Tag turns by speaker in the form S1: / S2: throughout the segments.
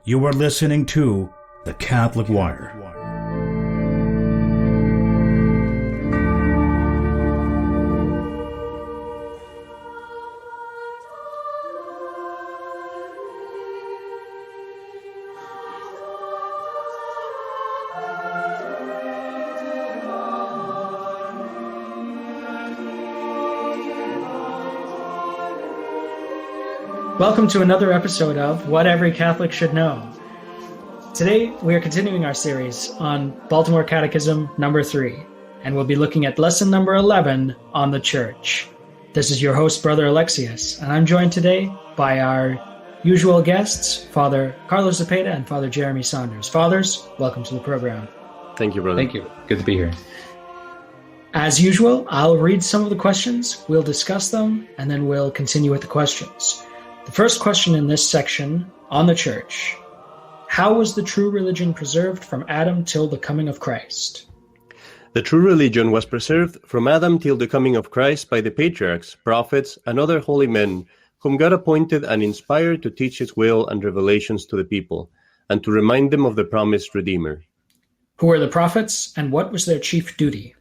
S1: You are listening to The Catholic Wire.
S2: Welcome to another episode of What Every Catholic Should Know. Today, we are continuing our series on Baltimore Catechism number 3, and we'll be looking at lesson number 11 on the Church. This is your host, Brother Alexius, and I'm joined today by our usual guests, Father Carlos Zepeda and Father Jeremy Saunders. Fathers, welcome to the program.
S3: Thank you, brother.
S4: Thank you. Good to be here.
S2: As usual, I'll read some of the questions, we'll discuss them, and then we'll continue with the questions. The first question in this section on the Church: how was the true religion preserved from Adam till the coming of Christ?
S3: The true religion was preserved from Adam till the coming of Christ by the patriarchs, prophets, and other holy men whom God appointed and inspired to teach his will and revelations to the people, and to remind them of the promised Redeemer.
S2: Who were the prophets, and what was their chief duty?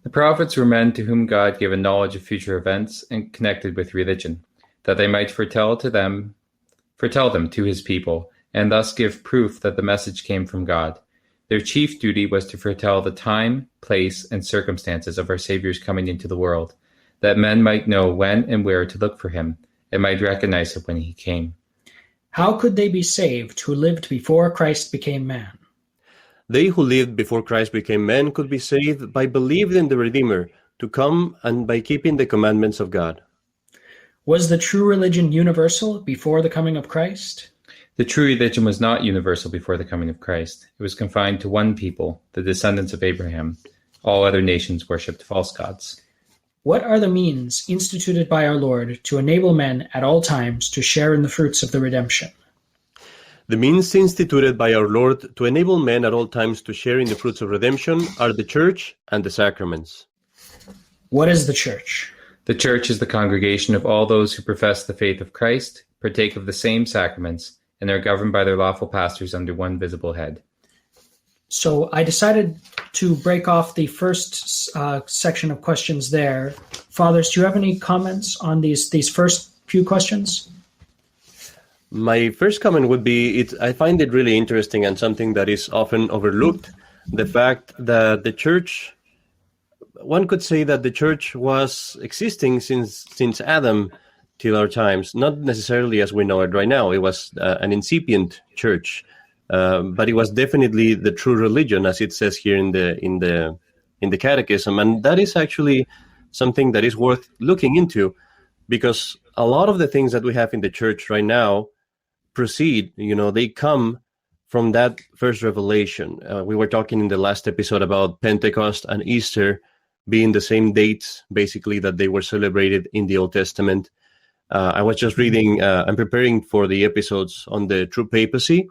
S4: The prophets were men to whom God gave a knowledge of future events and connected with religion, that they might foretell them to his people, and thus give proof that the message came from God. Their chief duty was to foretell the time, place, and circumstances of our Savior's coming into the world, that men might know when and where to look for him, and might recognize it when he came.
S2: How could they be saved who lived before Christ became man?
S3: They who lived before Christ became men could be saved by believing in the Redeemer to come and by keeping the commandments of God.
S2: Was the true religion universal before the coming of Christ?
S4: The true religion was not universal before the coming of Christ. It was confined to one people, the descendants of Abraham. All other nations worshipped false gods.
S2: What are the means instituted by our Lord to enable men at all times to share in the fruits of the redemption?
S3: The means instituted by our Lord to enable men at all times to share in the fruits of redemption are the Church and the sacraments.
S2: What is the Church?
S4: The Church is the congregation of all those who profess the faith of Christ, partake of the same sacraments, and are governed by their lawful pastors under one visible head.
S2: So I decided to break off the first section of questions there. Fathers, do you have any comments on these first few questions?
S3: My first comment would be, I find it really interesting and something that is often overlooked, the fact that the Church, one could say that the Church was existing since Adam till our times, not necessarily as we know it right now. It was an incipient church, but it was definitely the true religion, as it says here in the Catechism, and that is actually something that is worth looking into, because a lot of the things that we have in the Church right now proceed, they come from that first revelation. We were talking in the last episode about Pentecost and Easter being the same dates, basically, that they were celebrated in the Old Testament. I was just reading, I'm preparing for the episodes on the true papacy,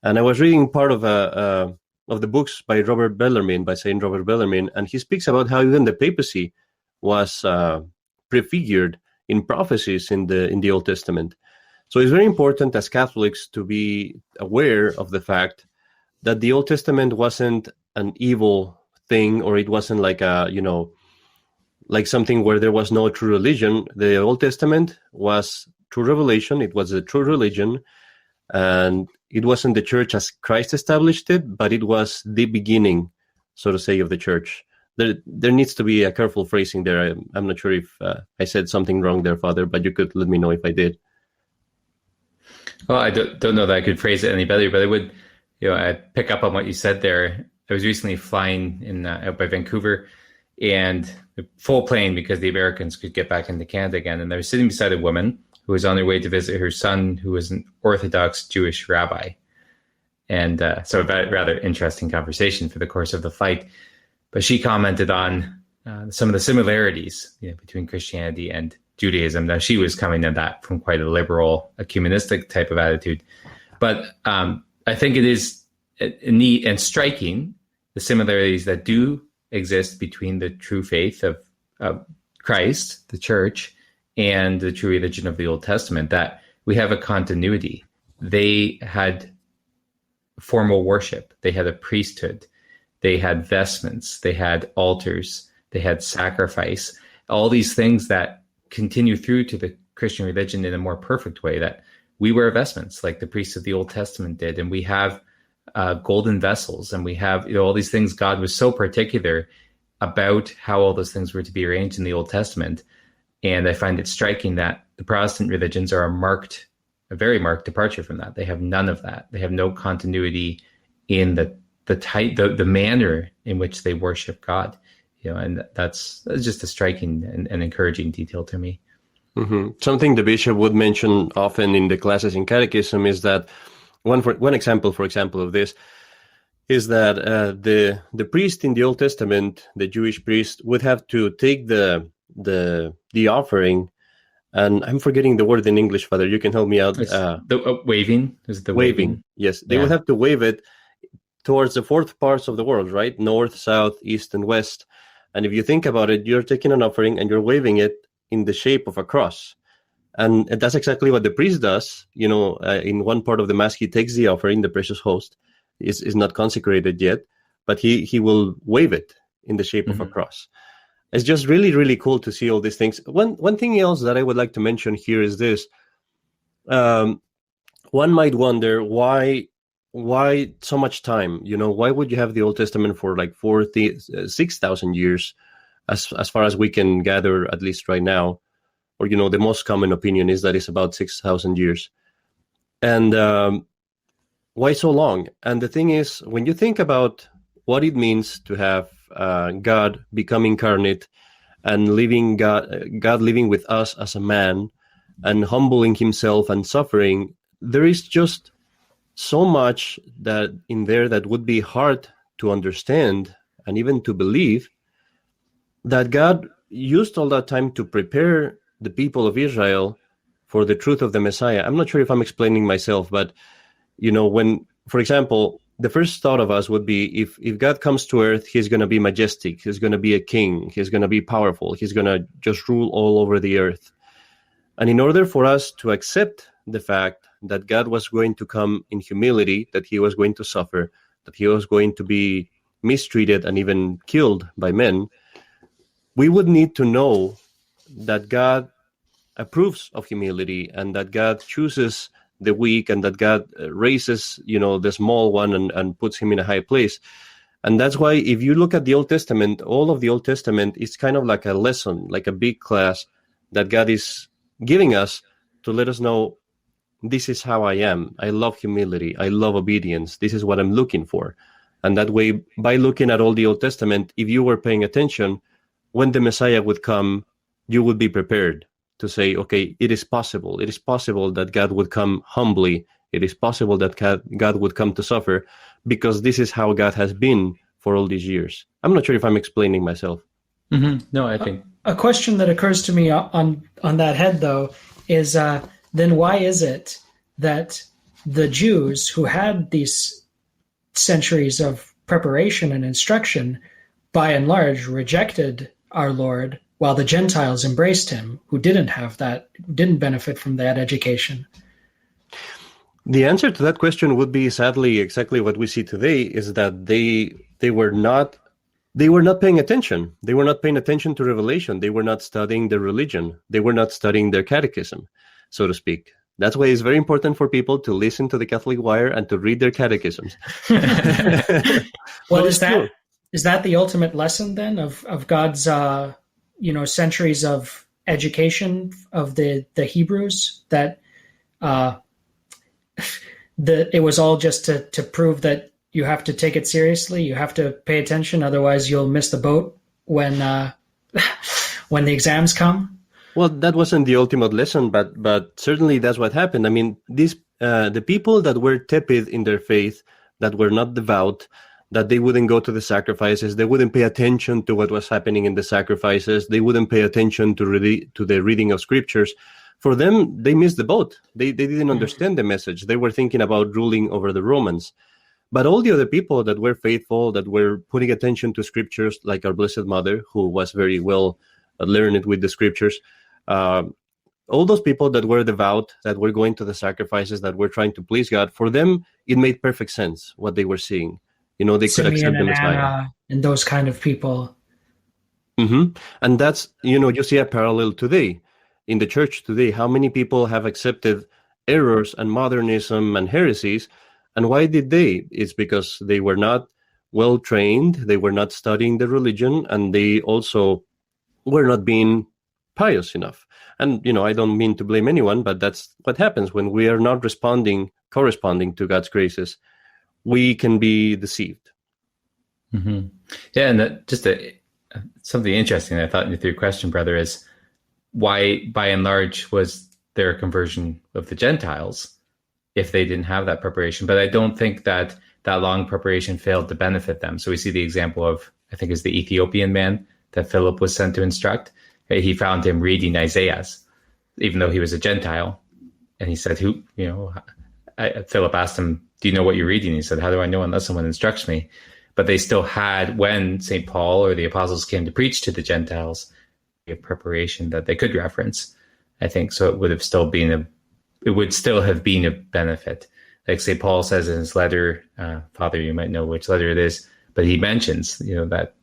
S3: and I was reading part of the books by Saint Robert Bellarmine, and he speaks about how even the papacy was prefigured in prophecies in the Old Testament. So it's very important as Catholics to be aware of the fact that the Old Testament wasn't an evil thing, or it wasn't like like something where there was no true religion. The Old Testament was true revelation. It was the true religion, and it wasn't the Church as Christ established it, but it was the beginning, so to say, of the Church. There needs to be a careful phrasing there. I'm not sure if I said something wrong there, Father, but you could let me know if I did.
S4: Well, I don't know that I could phrase it any better, but I would, I pick up on what you said there. I was recently flying out by Vancouver, and full plane because the Americans could get back into Canada again. And I was sitting beside a woman who was on her way to visit her son, who was an Orthodox Jewish rabbi. And so a rather interesting conversation for the course of the flight. But she commented on some of the similarities between Christianity and Judaism. Now, she was coming at that from quite a liberal, ecumenistic type of attitude. But I think it is neat and striking, the similarities that do exist between the true faith of Christ, the Church, and the true religion of the Old Testament, that we have a continuity. They had formal worship. They had a priesthood. They had vestments. They had altars. They had sacrifice. All these things that continue through to the Christian religion in a more perfect way, that we wear vestments like the priests of the Old Testament did. And we have golden vessels, and we have all these things. God was so particular about how all those things were to be arranged in the Old Testament. And I find it striking that the Protestant religions are a very marked departure from that. They have none of that. They have no continuity in the manner in which they worship God. And that's just a striking and encouraging detail to me.
S3: Mm-hmm. Something the bishop would mention often in the classes in catechism is that one example, for example, of this is that the priest in the Old Testament, the Jewish priest, would have to take the offering, and I'm forgetting the word in English, Father. You can help me out.
S4: The waving is the
S3: waving. Yes, they would have to wave it towards the fourth parts of the world, right? North, south, east, and west. And if you think about it, you're taking an offering and you're waving it in the shape of a cross. And that's exactly what the priest does. In one part of the Mass, he takes the offering, the precious host, is not consecrated yet, but he will wave it in the shape of a cross. It's just really, really cool to see all these things. One thing else that I would like to mention here is this. One might wonder why so much time? Why would you have the Old Testament for like 6,000 years, as far as we can gather, at least right now? Or, the most common opinion is that it's about 6,000 years. And why so long? And the thing is, when you think about what it means to have God become incarnate and God living with us as a man and humbling himself and suffering, there is just so much that in there that would be hard to understand and even to believe, that God used all that time to prepare the people of Israel for the truth of the Messiah. I'm not sure if I'm explaining myself, but when, for example, the first thought of us would be, if God comes to earth, he's going to be majestic, he's going to be a king, he's going to be powerful, he's going to just rule all over the earth. And in order for us to accept the fact that God was going to come in humility, that he was going to suffer, that he was going to be mistreated and even killed by men, we would need to know that God approves of humility, and that God chooses the weak, and that God raises, the small one and puts him in a high place. And that's why if you look at the Old Testament, all of the Old Testament is kind of like a lesson, like a big class that God is giving us to let us know, this is how I am. I love humility. I love obedience. This is what I'm looking for. And that way, by looking at all the Old Testament, if you were paying attention, when the Messiah would come, you would be prepared to say, okay, it is possible. It is possible that God would come humbly. It is possible that God would come to suffer, because this is how God has been for all these years. I'm not sure if I'm explaining myself.
S4: Mm-hmm. No, I think.
S2: A question that occurs to me on that head, though, is then why is it that the Jews, who had these centuries of preparation and instruction, by and large rejected our Lord, while the Gentiles embraced him, who didn't have that, didn't benefit from that education?
S3: The answer to that question would be, sadly, exactly what we see today, is that they were not paying attention. They were not paying attention to revelation. They were not studying their religion. They were not studying their catechism, so to speak. That's why it's very important for people to listen to the Catholic Wire and to read their catechisms.
S2: Well, is that the ultimate lesson then of God's centuries of education of the Hebrews, that it was all just to prove that you have to take it seriously, you have to pay attention, otherwise you'll miss the boat when when the exams come?
S3: Well, that wasn't the ultimate lesson, but certainly that's what happened. I mean, the people that were tepid in their faith, that were not devout, that they wouldn't go to the sacrifices, they wouldn't pay attention to what was happening in the sacrifices, they wouldn't pay attention to the reading of scriptures. For them, they missed the boat. They didn't understand the message. They were thinking about ruling over the Romans. But all the other people that were faithful, that were putting attention to scriptures, like our Blessed Mother, who was very well learned with the scriptures, all all those people that were devout, that were going to the sacrifices, that were trying to please God, for them, it made perfect sense what they were seeing. They could
S2: Simeon
S3: accept the
S2: and
S3: Messiah.
S2: Anna and those kind of people.
S3: And that's, you see a parallel today in the church today. How many people have accepted errors and modernism and heresies? And why did they? It's because they were not well trained, they were not studying the religion, and they also were not being pious enough. And, I don't mean to blame anyone, but that's what happens when we are not corresponding to God's graces. We can be deceived.
S4: Mm-hmm. Yeah, and something interesting I thought through your question, brother, is why, by and large, was there a conversion of the Gentiles if they didn't have that preparation? But I don't think that long preparation failed to benefit them. So we see the example of, I think it's the Ethiopian man that Philip was sent to instruct. He found him reading Isaiah, even though he was a Gentile. And he said, Philip asked him, do you know what you're reading? He said, how do I know unless someone instructs me? But they still had, when St. Paul or the apostles came to preach to the Gentiles, a preparation that they could reference, I think. So it would still have been a benefit. Like St. Paul says in his letter, Father, you might know which letter it is, but he mentions, that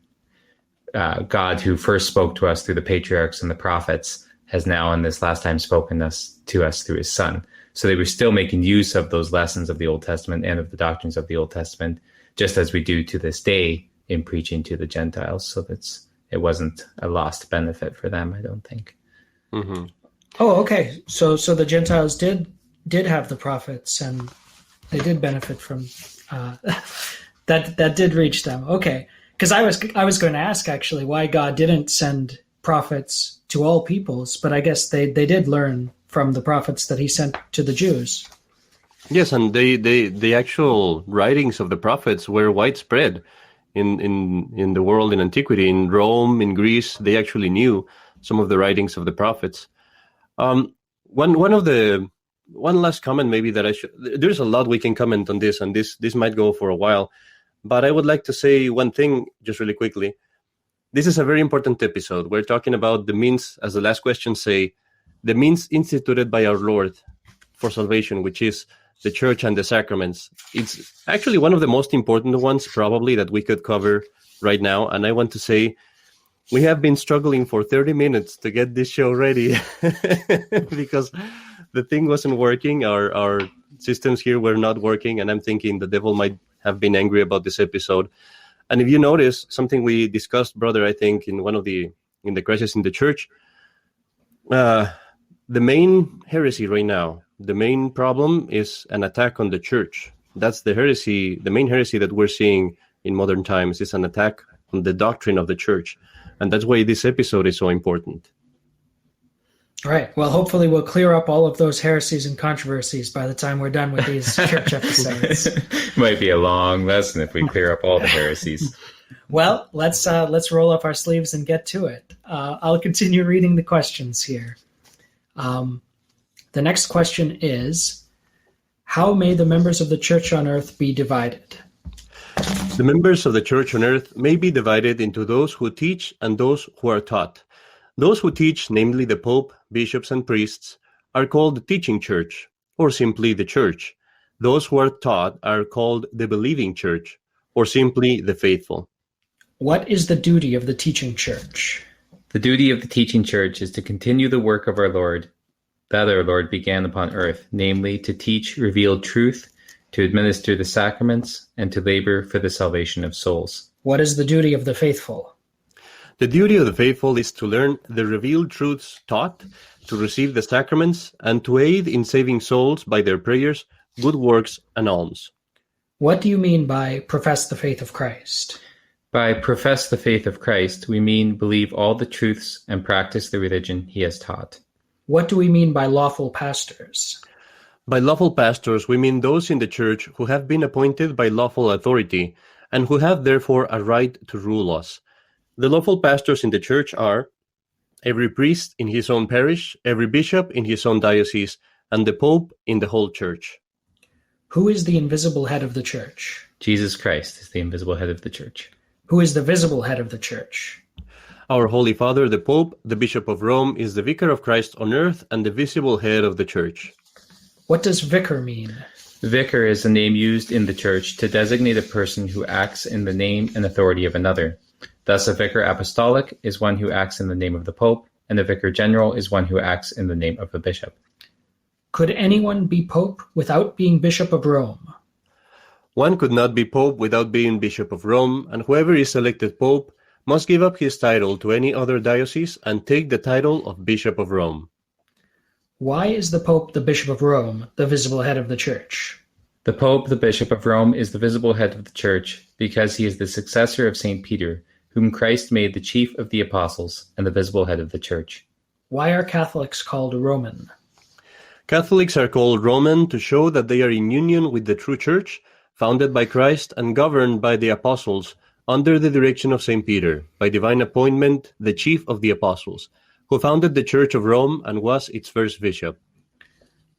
S4: God, who first spoke to us through the patriarchs and the prophets, has now in this last time spoken to us through his Son. So they were still making use of those lessons of the Old Testament and of the doctrines of the Old Testament, just as we do to this day in preaching to the Gentiles. So it wasn't a lost benefit for them, I don't think.
S3: Mm-hmm.
S2: Oh, okay. So the Gentiles did have the prophets, and they did benefit from that did reach them. Okay. Because I was going to ask actually why God didn't send prophets to all peoples, but I guess they did learn from the prophets that he sent to the Jews.
S3: Yes, and the actual writings of the prophets were widespread in the world in antiquity. In Rome, in Greece, they actually knew some of the writings of the prophets. One last comment maybe that there's a lot we can comment on this, and this might go for a while. But I would like to say one thing just really quickly. This is a very important episode. We're talking about the means, as the last question say, the means instituted by our Lord for salvation, which is the church and the sacraments. It's actually one of the most important ones probably that we could cover right now. And I want to say we have been struggling for 30 minutes to get this show ready because the thing wasn't working. Our systems here were not working. And I'm thinking the devil might have been angry about this episode. And if you notice something we discussed, brother, I think in the Crisis in the Church, the main heresy right now, the main problem is an attack on the church. That's the main heresy that we're seeing in modern times is an attack on the doctrine of the church. And that's why this episode is so important.
S2: All right. Well, hopefully we'll clear up all of those heresies and controversies by the time we're done with these church episodes.
S4: Might be a long lesson if we clear up all the heresies.
S2: Well, let's roll up our sleeves and get to it. I'll continue reading the questions here. The next question is, how may the members of the church on earth be divided?
S3: The members of the church on earth may be divided into those who teach and those who are taught. Those who teach, namely the Pope, bishops, and priests, are called the teaching church, or simply the church. Those who are taught are called the believing church, or simply the faithful.
S2: What is the duty of the teaching church?
S4: The duty of the teaching church is to continue the work of our Lord, that our Lord began upon earth, namely to teach revealed truth, to administer the sacraments, and to labor for the salvation of souls.
S2: What is the duty of the faithful?
S3: The duty of the faithful is to learn the revealed truths taught, to receive the sacraments, and to aid in saving souls by their prayers, good works, and alms.
S2: What do you mean by profess the faith of Christ?
S4: By profess the faith of Christ, we mean believe all the truths and practice the religion he has taught.
S2: What do we mean by lawful pastors?
S3: By lawful pastors, we mean those in the church who have been appointed by lawful authority, and who have therefore a right to rule us. The lawful pastors in the church are every priest in his own parish, every bishop in his own diocese, and the Pope in the whole church.
S2: Who is the invisible head of the church?
S4: Jesus Christ is the invisible head of the church.
S2: Who is the visible head of the church?
S3: Our Holy Father, the Pope, the Bishop of Rome, is the Vicar of Christ on earth and the visible head of the Church.
S2: What does vicar mean?
S4: Vicar is a name used in the Church to designate a person who acts in the name and authority of another. Thus, a vicar apostolic is one who acts in the name of the Pope, and a vicar general is one who acts in the name of a bishop.
S2: Could anyone be Pope without being Bishop of Rome?
S3: One could not be Pope without being Bishop of Rome, and whoever is elected Pope must give up his title to any other diocese and take the title of Bishop of Rome.
S2: Why is the Pope the Bishop of Rome, the visible head of the Church?
S4: The Pope, the Bishop of Rome, is the visible head of the Church because he is the successor of St. Peter, whom Christ made the chief of the apostles and the visible head of the Church.
S2: Why are Catholics called Roman?
S3: Catholics are called Roman to show that they are in union with the true Church, founded by Christ and governed by the apostles under the direction of St. Peter, by divine appointment, the chief of the apostles, who founded the Church of Rome and was its first bishop.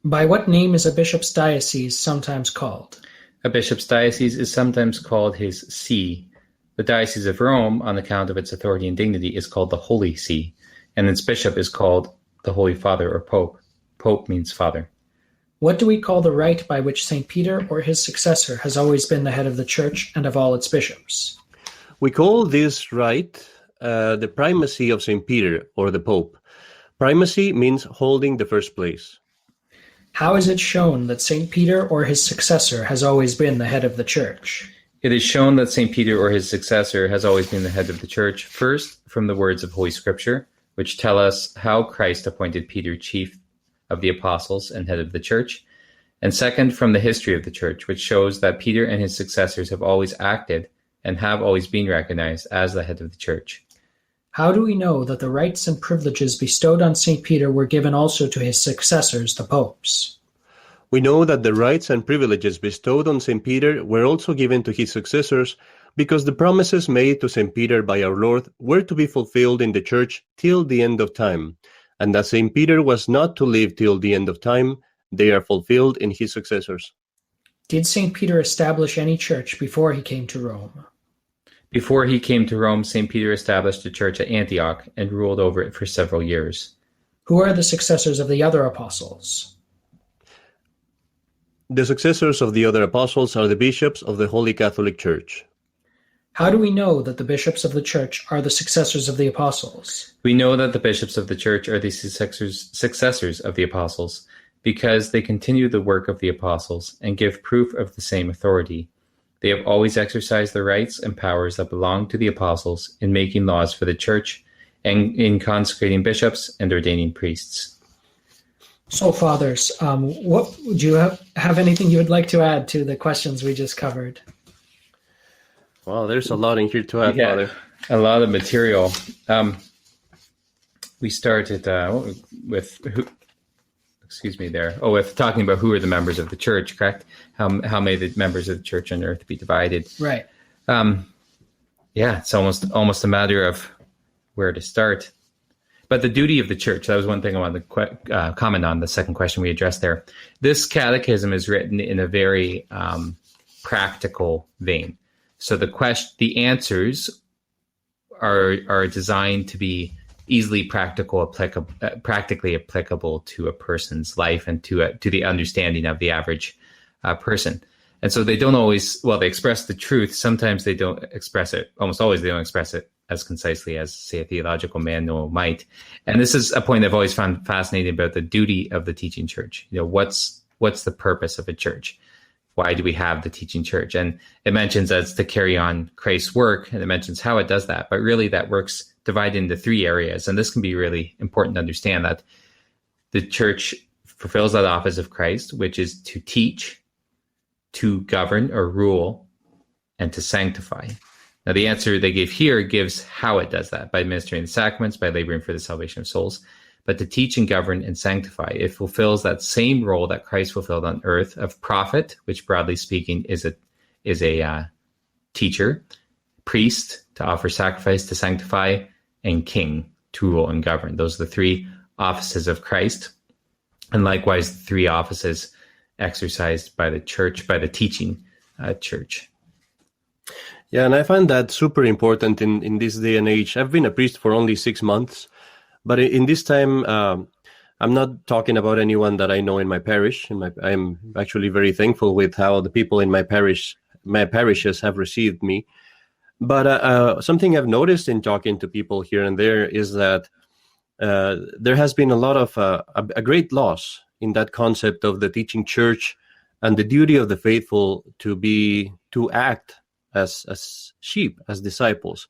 S2: By what name is a bishop's diocese sometimes called?
S4: A bishop's diocese is sometimes called his see. The Diocese of Rome, on account of its authority and dignity, is called the Holy See, and its bishop is called the Holy Father or Pope. Pope means father.
S2: What do we call the rite by which St. Peter or his successor has always been the head of the Church and of all its bishops?
S3: We call this rite the primacy of St. Peter, or the Pope. Primacy means holding the first place.
S2: How is it shown that St. Peter or his successor has always been the head of the Church?
S4: It is shown that St. Peter or his successor has always been the head of the Church, first from the words of Holy Scripture, which tell us how Christ appointed Peter chief of the apostles and head of the Church, and second from the history of the Church, which shows that Peter and his successors have always acted and have always been recognized as the head of the Church.
S2: How do we know that the rights and privileges bestowed on St. Peter were given also to his successors, the popes?
S3: We know that the rights and privileges bestowed on St. Peter were also given to his successors because the promises made to St. Peter by our Lord were to be fulfilled in the Church till the end of time, and that St. Peter was not to live till the end of time, they are fulfilled in his successors.
S2: Did St. Peter establish any church before he came to Rome?
S4: Before he came to Rome, St. Peter established a church at Antioch and ruled over it for several years.
S2: Who are the successors of the other apostles?
S3: The successors of the other apostles are the bishops of the Holy Catholic Church.
S2: How do we know that the bishops of the Church are the successors of the apostles?
S4: We know that the bishops of the Church are the successors of the apostles because they continue the work of the apostles and give proof of the same authority. They have always exercised the rights and powers that belong to the apostles in making laws for the Church and in consecrating bishops and ordaining priests.
S2: So, fathers, what do you have anything you would like to add to the questions we just covered?
S3: Well, there's a lot in here to add, Father.
S4: A lot of material. We started with with talking about who are the members of the Church, correct? How may the members of the Church on earth be divided?
S2: Right.
S4: It's almost a matter of where to start. But the duty of the Church, that was one thing I wanted to comment on, the second question we addressed there. This catechism is written in a very practical vein. So the answers are designed to be easily practically applicable to a person's life and to the understanding of the average person. And so they don't always, they express the truth. Sometimes they don't express it. Almost always they don't express it as concisely as, say, a theological manual might. And this is a point I've always found fascinating about the duty of the teaching church. What's the purpose of a church? Why do we have the teaching church? And it mentions that it's to carry on Christ's work, and it mentions how it does that. But really that work's divided into three areas. And this can be really important to understand, that the church fulfills that office of Christ, which is to teach, to govern or rule, and to sanctify. Now, the answer they give here gives how it does that, by administering the sacraments, by laboring for the salvation of souls. But to teach and govern and sanctify, it fulfills that same role that Christ fulfilled on earth of prophet, which broadly speaking is a teacher, priest to offer sacrifice, to sanctify, and king to rule and govern. Those are the three offices of Christ. And likewise, the three offices exercised by the church, by the teaching church.
S3: Yeah, and I find that super important in this day and age. I've been a priest for only 6 months, but in this time, I'm not talking about anyone that I know in my parish. I'm actually very thankful with how the people in my parishes have received me. But something I've noticed in talking to people here and there is that there has been a lot of a great loss in that concept of the teaching church and the duty of the faithful to act as sheep, as disciples.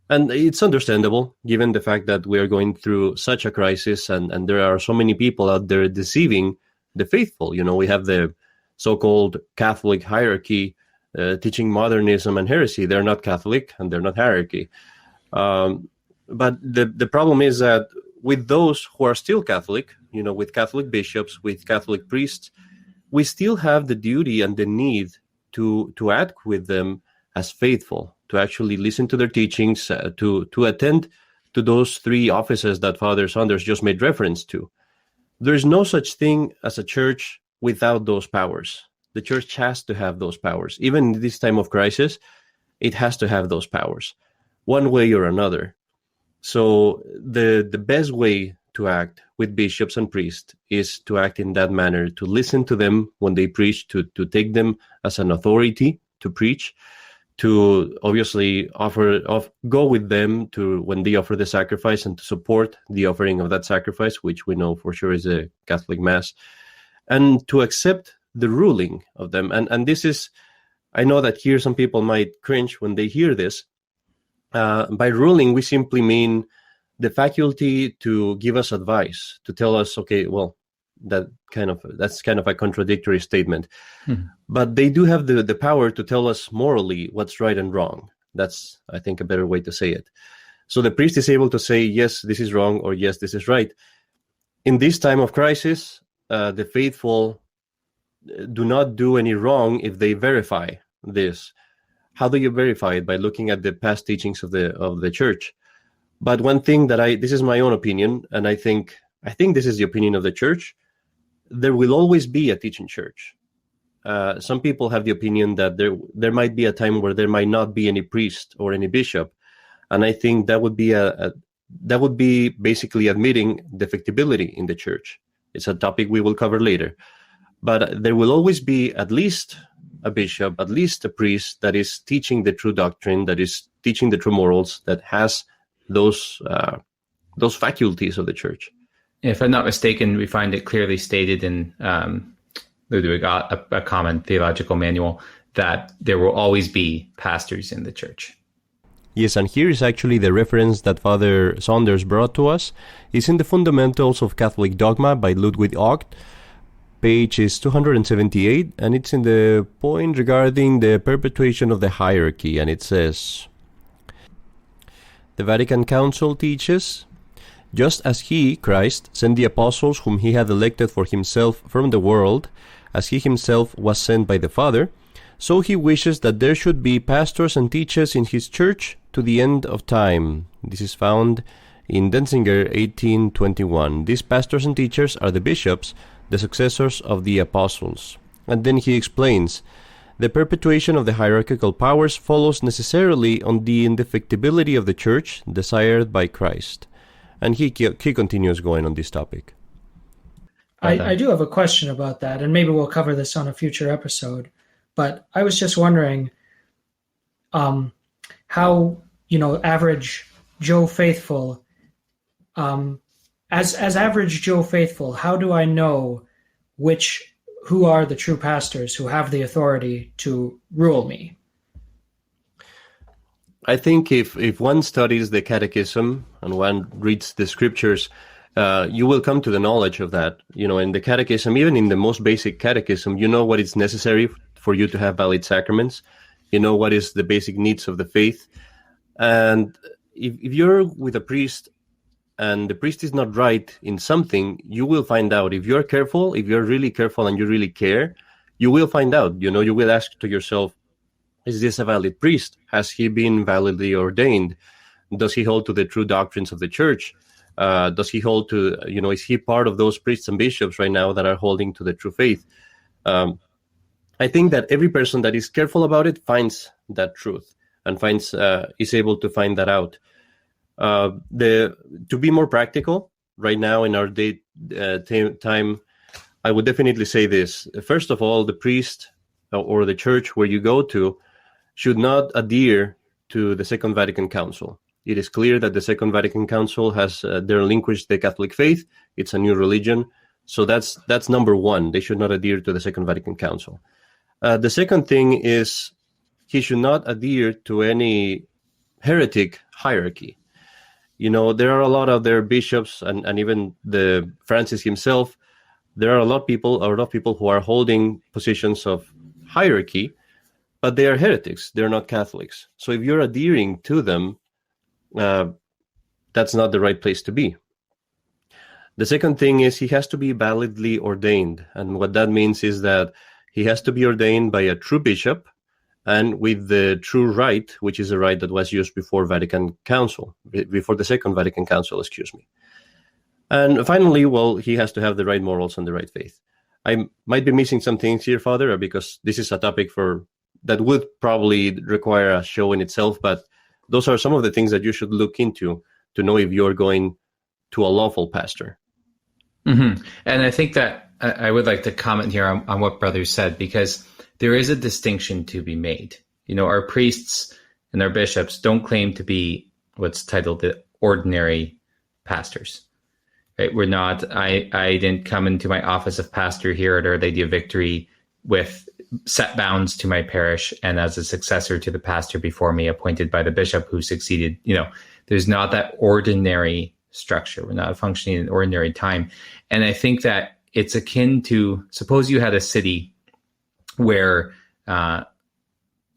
S3: And it's understandable, given the fact that we are going through such a crisis, and there are so many people out there deceiving the faithful. You know, we have the so-called Catholic hierarchy teaching modernism and heresy. They're not Catholic and they're not hierarchy. But the problem is that with those who are still Catholic, you know, with Catholic bishops, with Catholic priests, we still have the duty and the need to act with them as faithful, to actually listen to their teachings, to attend to those three offices that Father Saunders just made reference to. There's no such thing as a church without those powers. The church has to have those powers. Even in this time of crisis, it has to have those powers, one way or another. So the best way to act with bishops and priests is to act in that manner, to listen to them when they preach, to take them as an authority to preach, to obviously go with them to when they offer the sacrifice and to support the offering of that sacrifice, which we know for sure is a Catholic Mass, and to accept the ruling of them. And this is, I know that here some people might cringe when they hear this. By ruling, we simply mean the faculty to give us advice, to tell us, okay, well, that's kind of a contradictory statement. But they do have the power to tell us morally what's right and wrong. That's, I think, a better way to say it. So the priest is able to say, yes, this is wrong, or yes, this is right. In this time of crisis, the faithful do not do any wrong if they verify this. How do you verify it? By looking at the past teachings of the church. But one thing this is my own opinion, and I think this is the opinion of the church. There will always be a teaching church. Some people have the opinion that there might be a time where there might not be any priest or any bishop, and I think that would be basically admitting defectibility in the church. It's a topic we will cover later, but there will always be at least a bishop, at least a priest that is teaching the true doctrine, that is teaching the true morals, that has those faculties of the church.
S4: If I'm not mistaken, we find it clearly stated in Ludwig, a common theological manual, that there will always be pastors in the church.
S3: Yes, and here is actually the reference that Father Saunders brought to us. It's in the Fundamentals of Catholic Dogma by Ludwig Ocht. Page is 278, and it's in the point regarding the perpetuation of the hierarchy, and it says, the Vatican Council teaches, just as he, Christ, sent the apostles whom he had elected for himself from the world, as he himself was sent by the Father, so he wishes that there should be pastors and teachers in his church to the end of time. This is found in Denzinger 1821. These pastors and teachers are the bishops, the successors of the apostles. And then he explains, the perpetuation of the hierarchical powers follows necessarily on the indefectibility of the church desired by Christ. And he continues going on this topic.
S2: I do have a question about that, and maybe we'll cover this on a future episode. But I was just wondering how, average Joe Faithful, as average Joe Faithful, how do I know who are the true pastors who have the authority to rule me?
S3: I think if one studies the Catechism and one reads the scriptures, you will come to the knowledge of that. In the Catechism, even in the most basic Catechism, you know what is necessary for you to have valid sacraments. You know what is the basic needs of the faith. And if you're with a priest and the priest is not right in something, you will find out. If you're careful, if you're really careful and you really care, you will find out. You will ask to yourself, is this a valid priest? Has he been validly ordained? Does he hold to the true doctrines of the church? Does he hold to, is he part of those priests and bishops right now that are holding to the true faith? I think that every person that is careful about it finds that truth. and is able to find that out. To be more practical, right now in our time, I would definitely say this. First of all, the priest or the church where you go to should not adhere to the Second Vatican Council. It is clear that the Second Vatican Council has they relinquished the Catholic faith. It's a new religion. So that's number one. They should not adhere to the Second Vatican Council. The second thing is he should not adhere to any heretic hierarchy. There are a lot of their bishops and even the Francis himself. There are a lot of people who are holding positions of hierarchy, but they are heretics. They're not Catholics. So if you're adhering to them, that's not the right place to be. The second thing is he has to be validly ordained. And what that means is that he has to be ordained by a true bishop and with the true rite, which is a rite that was used before the Second Vatican Council, excuse me. And finally, he has to have the right morals and the right faith. I might be missing some things here, Father, because this is a topic that would probably require a show in itself, but those are some of the things that you should look into to know if you're going to a lawful pastor.
S4: Mm-hmm. And I think that I would like to comment here on what Brother said, because there is a distinction to be made. Our priests and our bishops don't claim to be what's titled the ordinary pastors. Right? We're not. I didn't come into my office of pastor here at Our Lady of Victory with set bounds to my parish and as a successor to the pastor before me, appointed by the bishop who succeeded. There's not that ordinary structure. We're not functioning in ordinary time. And I think that it's akin to, suppose you had a city where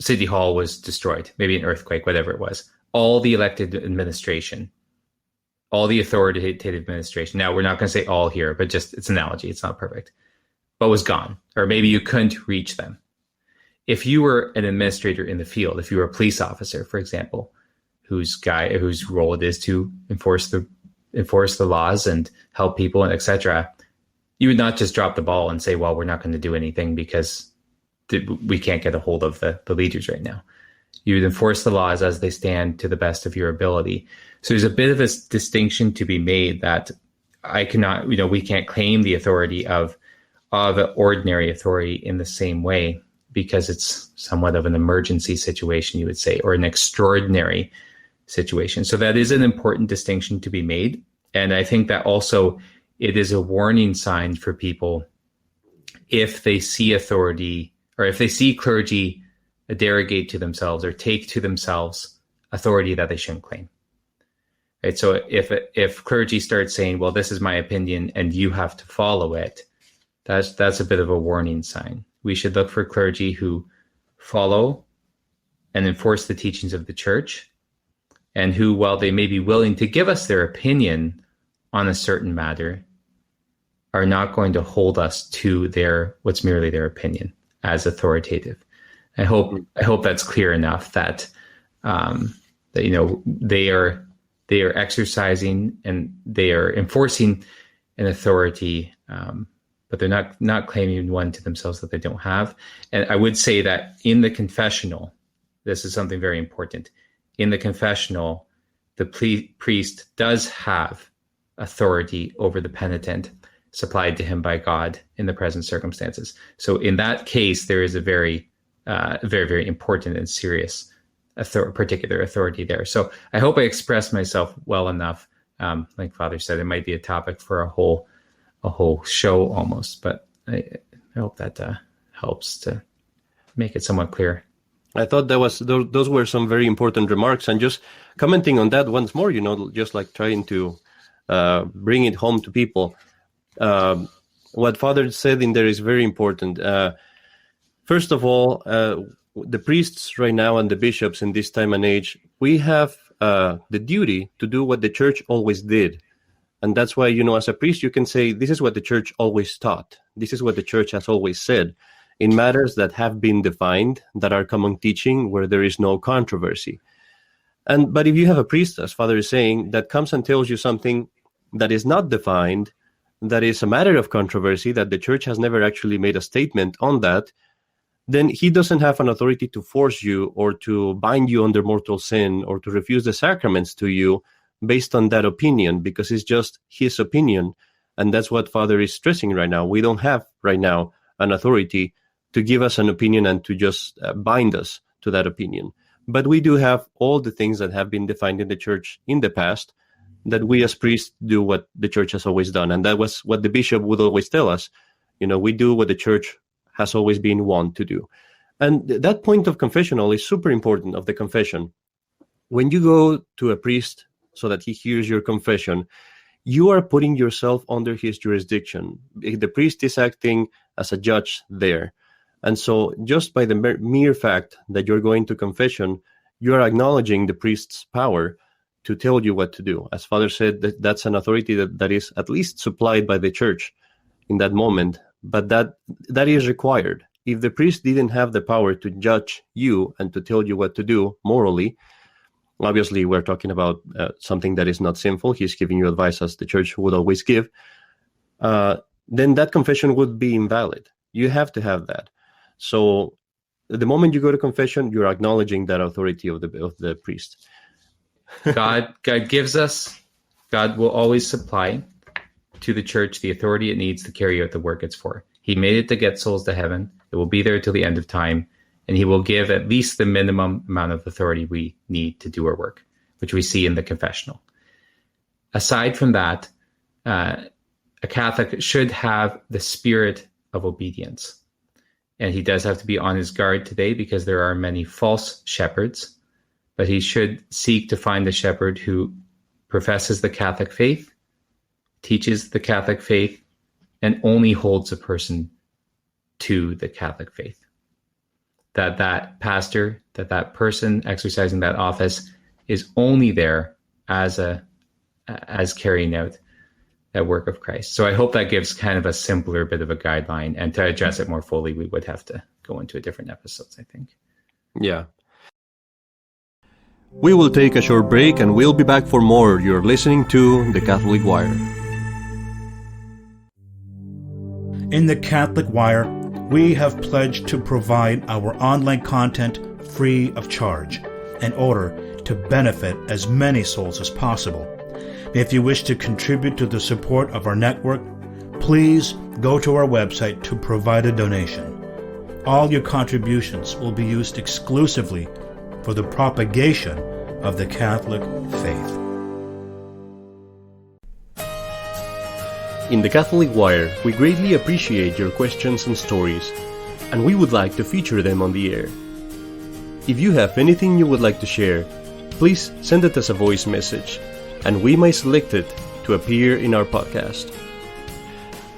S4: City Hall was destroyed, maybe an earthquake, whatever it was. All the elected administration, all the authoritative administration. Now, we're not going to say all here, but just it's an analogy. It's not perfect, but was gone. Or maybe you couldn't reach them. If you were an administrator in the field, if you were a police officer, for example, whose role it is to enforce the laws and help people and etc., you would not just drop the ball and say, well, we're not going to do anything because we can't get a hold of the leaders right now. You would enforce the laws as they stand to the best of your ability. So there's a bit of a distinction to be made that we can't claim the authority of an ordinary authority in the same way, because it's somewhat of an emergency situation, you would say, or an extraordinary situation. So that is an important distinction to be made. And I think that also it is a warning sign for people if they see authority, or if they see clergy derogate to themselves or take to themselves authority that they shouldn't claim. Right? So if clergy starts saying, well, this is my opinion and you have to follow it, that's a bit of a warning sign. We should look for clergy who follow and enforce the teachings of the church, and who, while they may be willing to give us their opinion on a certain matter, are not going to hold us to what's merely their opinion as authoritative. I hope that's clear enough that they are exercising and they are enforcing an authority, but they're not claiming one to themselves that they don't have. And I would say that in the confessional, this is something very important. In the confessional, the priest does have authority over the penitent supplied to him by God in the present circumstances. So in that case, there is a very, very important and serious particular authority there. So I hope I expressed myself well enough. Like Father said, it might be a topic for a whole show almost, but I hope that helps to make it somewhat clear.
S3: I thought those were some very important remarks, and just commenting on that once more, just like trying to bring it home to people. What Father said in there is very important. First of all, the priests right now and the bishops in this time and age, we have the duty to do what the church always did. And that's why, as a priest, you can say, this is what the church always taught. This is what the church has always said in matters that have been defined, that are common teaching, where there is no controversy. But if you have a priest, as Father is saying, that comes and tells you something that is not defined, that is a matter of controversy, that the church has never actually made a statement on that, then he doesn't have an authority to force you or to bind you under mortal sin or to refuse the sacraments to you based on that opinion, because it's just his opinion. And that's what Father is stressing right now. We don't have right now an authority to give us an opinion and to just bind us to that opinion. But we do have all the things that have been defined in the church in the past, that we as priests do what the church has always done. And that was what the bishop would always tell us. We do what the church has always been wont to do. And that point of confessional is super important, of the confession. When you go to a priest so that he hears your confession, you are putting yourself under his jurisdiction. The priest is acting as a judge there. And so just by the mere fact that you're going to confession, you are acknowledging the priest's power to tell you what to do. As Father said, that's an authority that is at least supplied by the church in that moment, but that is required. If the priest didn't have the power to judge you and to tell you what to do morally, obviously we're talking about something that is not sinful, he's giving you advice as the church would always give, then that confession would be invalid. You have to have that. So the moment you go to confession, you're acknowledging that authority of the priest.
S4: God will always supply to the church the authority it needs to carry out the work it's for. He made it to get souls to heaven. It will be there till the end of time, and he will give at least the minimum amount of authority we need to do our work, which we see in the confessional. Aside from that, a Catholic should have the spirit of obedience. And he does have to be on his guard today, because there are many false shepherds, but he should seek to find the shepherd who professes the Catholic faith, teaches the Catholic faith, and only holds a person to the Catholic faith. That pastor, that person exercising that office is only there as carrying out that work of Christ. So I hope that gives kind of a simpler bit of a guideline, and to address it more fully, we would have to go into a different episodes, I think.
S3: Yeah. We will take a short break and we'll be back for more. You're listening to The Catholic Wire.
S1: In The Catholic Wire, we have pledged to provide our online content free of charge in order to benefit as many souls as possible. If you wish to contribute to the support of our network, please go to our website to provide a donation. All your contributions will be used exclusively for the propagation of the Catholic faith.
S3: In The Catholic Wire, we greatly appreciate your questions and stories, and we would like to feature them on the air. If you have anything you would like to share, please send it as a voice message, and we may select it to appear in our podcast.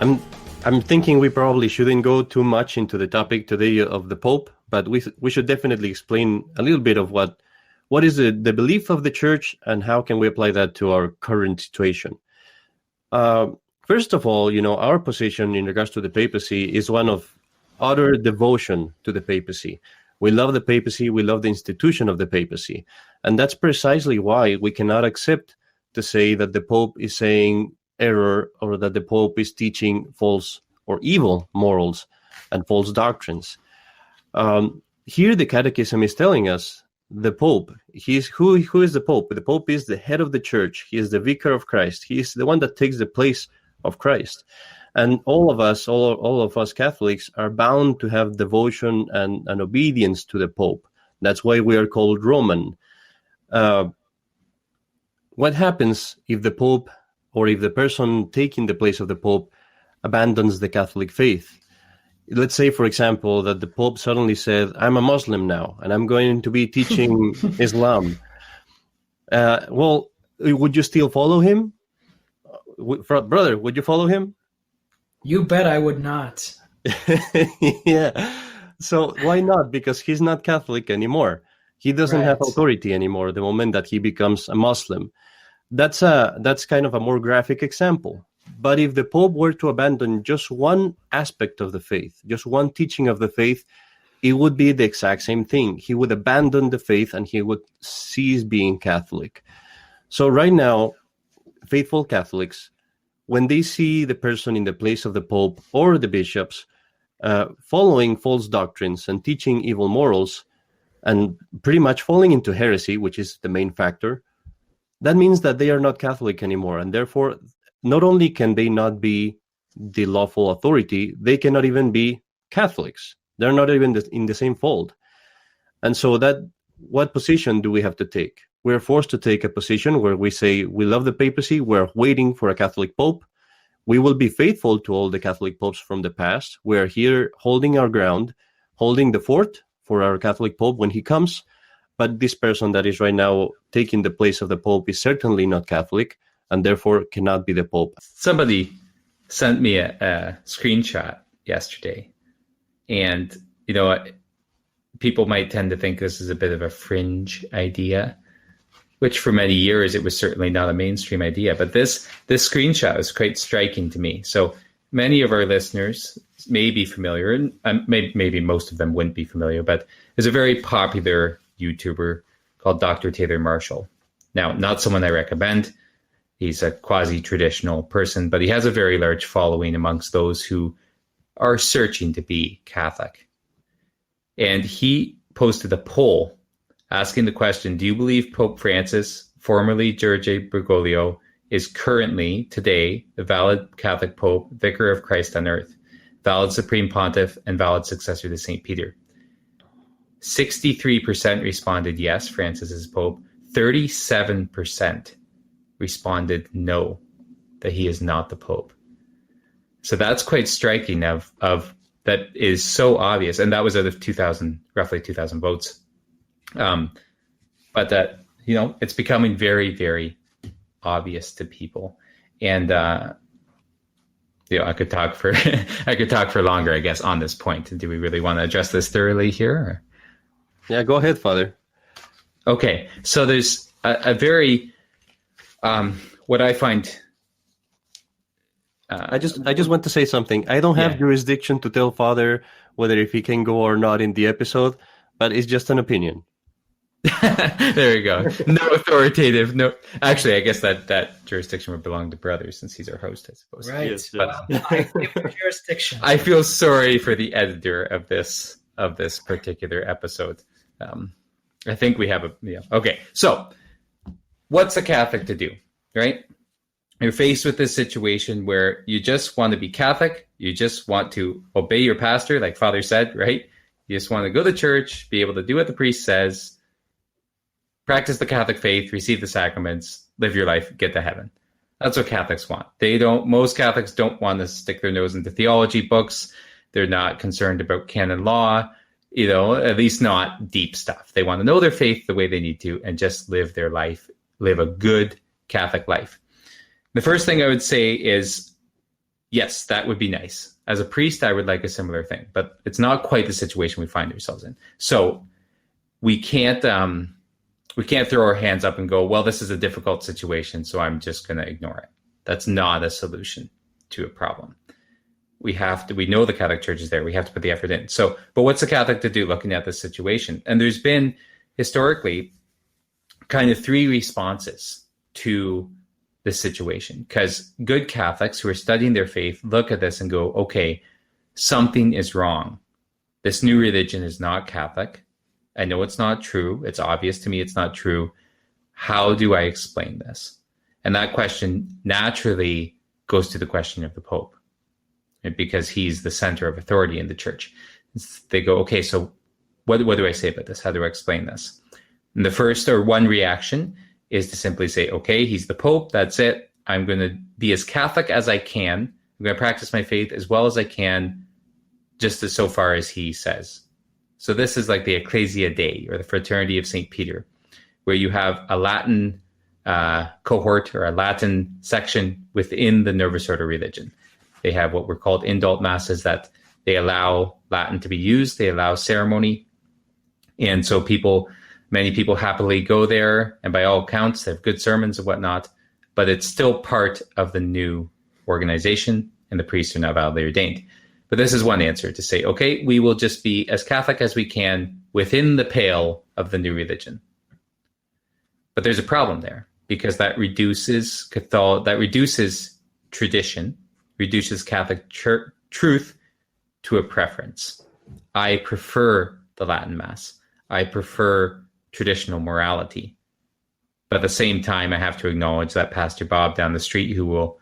S3: I'm thinking we probably shouldn't go too much into the topic today of the Pope, but we should definitely explain a little bit of what is the belief of the Church and how can we apply that to our current situation. First of all, our position in regards to the papacy is one of utter devotion to the papacy. We love the papacy, we love the institution of the papacy, and that's precisely why we cannot accept to say that the Pope is saying error or that the Pope is teaching false or evil morals and false doctrines. Here the Catechism is telling us the Pope, who is the Pope? The Pope is the head of the Church. He is the vicar of Christ. He is the one that takes the place of Christ. And all of us Catholics are bound to have devotion and obedience to the Pope. That's why we are called Roman. What happens if the Pope, or if the person taking the place of the Pope, abandons the Catholic faith? Let's say, for example, that the Pope suddenly said, I'm a Muslim now, and I'm going to be teaching Islam. Well, would you still follow him? Brother, would you follow him?
S2: You bet I would not.
S3: Yeah. So why not? Because he's not Catholic anymore. He doesn't have authority anymore the moment that he becomes a Muslim. That's kind of a more graphic example. But if the Pope were to abandon just one aspect of the faith, just one teaching of the faith, it would be the exact same thing. He would abandon the faith and he would cease being Catholic. So right now, faithful Catholics, when they see the person in the place of the Pope or the bishops, following false doctrines and teaching evil morals, and pretty much falling into heresy, which is the main factor, that means that they are not Catholic anymore. And therefore, not only can they not be the lawful authority, they cannot even be Catholics. They're not even in the same fold. And so what position do we have to take? We're forced to take a position where we say we love the papacy, we're waiting for a Catholic pope. We will be faithful to all the Catholic popes from the past. We're here holding our ground, holding the fort for our Catholic pope when he comes. But this person that is right now taking the place of the pope is certainly not Catholic, and therefore cannot be the pope.
S4: Somebody sent me a screenshot yesterday, and people might tend to think this is a bit of a fringe idea, which for many years it was certainly not a mainstream idea. But this screenshot is quite striking to me. So many of our listeners may be familiar, and maybe most of them wouldn't be familiar, but there's a very popular YouTuber called Dr. Taylor Marshall. Now, not someone I recommend. He's a quasi-traditional person, but he has a very large following amongst those who are searching to be Catholic. And he posted a poll asking the question, do you believe Pope Francis, formerly George Bergoglio, is currently, today, the valid Catholic Pope, Vicar of Christ on earth, valid Supreme Pontiff, and valid successor to St. Peter? 63% responded yes, Francis is Pope. 37% responded no, that he is not the Pope. So that's quite striking of that is so obvious. And that was out of roughly 2,000 votes. But that, it's becoming very, very obvious to people. And, I could talk for, longer, I guess, on this point. Do we really want to address this thoroughly here? Or?
S3: Yeah, go ahead, Father.
S4: Okay. So there's a very, what I find,
S3: I just want to say something. I don't have jurisdiction to tell Father whether if he can go or not in the episode, but it's just an opinion.
S4: There you go. No authoritative. No, actually, I guess that jurisdiction would belong to Brother since he's our host, I suppose.
S2: Right.
S3: Yes.
S4: But,
S2: I favor jurisdiction.
S4: I feel sorry for the editor of this particular episode. I think we have okay. So, what's a Catholic to do? Right? You're faced with this situation where you just want to be Catholic. You just want to obey your pastor, like Father said, right? You just want to go to church, be able to do what the priest says, practice the Catholic faith, receive the sacraments, live your life, get to heaven. That's what Catholics want. Most Catholics don't want to stick their nose into theology books. They're not concerned about canon law, at least not deep stuff. They want to know their faith the way they need to and just live their life, live a good Catholic life. The first thing I would say is, yes, that would be nice. As a priest, I would like a similar thing, but it's not quite the situation we find ourselves in. So we can't throw our hands up and go, well, this is a difficult situation, so I'm just going to ignore it. That's not a solution to a problem. We know the Catholic Church is there. We have to put the effort in. So, but what's a Catholic to do looking at this situation? And there's been historically kind of three responses to this situation, because good Catholics who are studying their faith look at this and go, okay, something is wrong. This new religion is not Catholic. I know it's not true. It's obvious to me it's not true. How do I explain this? And that question naturally goes to the question of the Pope, right? Because he's the center of authority in the church. They go, okay, so what do I say about this? How do I explain this? And the first or one reaction is to simply say, okay, he's the Pope. That's it. I'm going to be as Catholic as I can. I'm going to practice my faith as well as I can, just as so far as he says. So this is like the Ecclesia Dei, or the Fraternity of St. Peter, where you have a Latin cohort or a Latin section within the Novus Ordo religion. They have what were called indult masses, that they allow Latin to be used. They allow ceremony. And so many people happily go there, and by all accounts, they have good sermons and whatnot, but it's still part of the new organization, and the priests are now validly ordained. But this is one answer, to say, okay, we will just be as Catholic as we can within the pale of the new religion. But there's a problem there, because that reduces tradition, reduces Catholic truth to a preference. I prefer the Latin Mass. I prefer traditional morality. But at the same time, I have to acknowledge that Pastor Bob down the street, who will,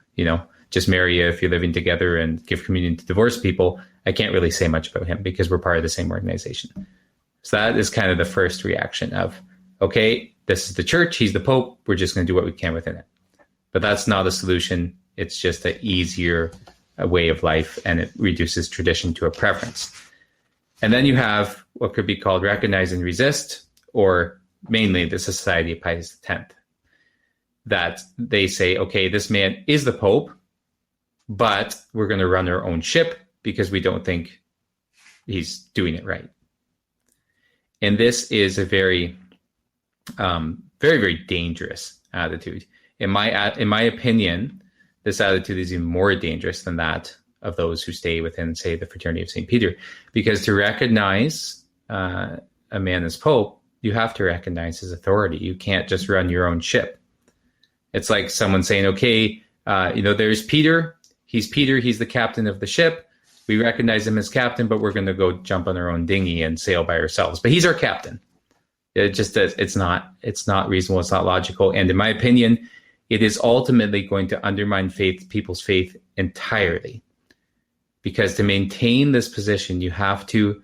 S4: just marry you if you're living together and give communion to divorced people, I can't really say much about him because we're part of the same organization. So that is kind of the first reaction of, okay, this is the church, he's the Pope, we're just going to do what we can within it. But that's not a solution. It's just an easier way of life, and it reduces tradition to a preference. And then you have what could be called recognize and resist, or mainly the Society of Pius X, that they say, okay, this man is the Pope, but we're going to run our own ship because we don't think he's doing it right. And this is a very, very, very dangerous attitude. In my opinion, this attitude is even more dangerous than that of those who stay within, say, the Fraternity of St. Peter, because to recognize a man as Pope, you have to recognize his authority. You can't just run your own ship. It's like someone saying, okay, there's Peter. He's Peter. He's the captain of the ship. We recognize him as captain, but we're going to go jump on our own dinghy and sail by ourselves. But he's our captain. It's not reasonable. It's not logical. And in my opinion, it is ultimately going to undermine people's faith entirely. Because to maintain this position, you have to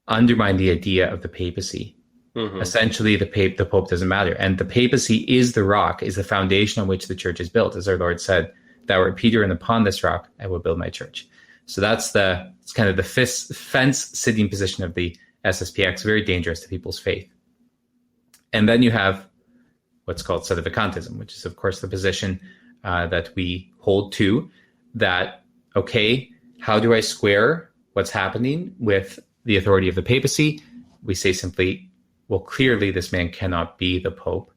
S4: undermine the idea of the papacy. Mm-hmm. Essentially, the Pope doesn't matter. And the papacy is the rock, is the foundation on which the church is built. As our Lord said, thou art Peter, and upon this rock I will build my church. So it's kind of the fence-sitting position of the SSPX, very dangerous to people's faith. And then you have what's called sedevacantism, which is, of course, the position that we hold to, that, okay, how do I square what's happening with the authority of the papacy? We say simply, well, clearly this man cannot be the Pope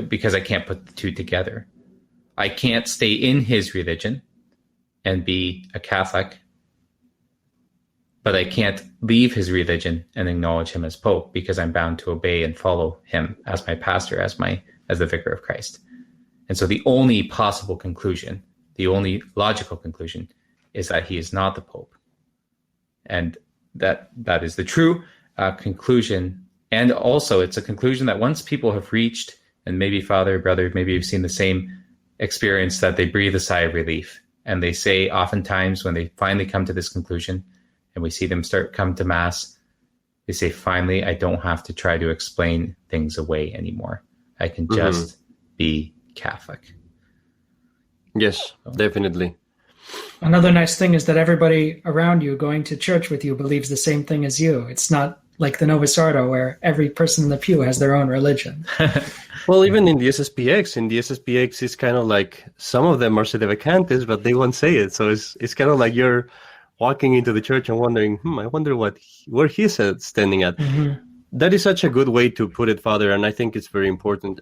S4: because I can't put the two together. I can't stay in his religion and be a Catholic, but I can't leave his religion and acknowledge him as Pope because I'm bound to obey and follow him as my pastor, as the vicar of Christ. And so the only possible conclusion, the only logical conclusion, is that he is not the Pope. And that is the true conclusion. And also it's a conclusion that once people have reached, and maybe father, brother, maybe you've seen the same experience, that they breathe a sigh of relief. And they say oftentimes when they finally come to this conclusion, and we see them come to Mass, they say, finally, I don't have to try to explain things away anymore. I can just be Catholic.
S3: Yes, definitely.
S2: Another nice thing is that everybody around you going to church with you believes the same thing as you. It's not like the Novus Ordo where every person in the pew has their own religion.
S3: Well, even in the SSPX, it's kind of like some of them are sedevacantists, but they won't say it. So it's kind of like you're walking into the church and wondering, I wonder where he's standing at. Mm-hmm. That is such a good way to put it, Father, and I think it's very important.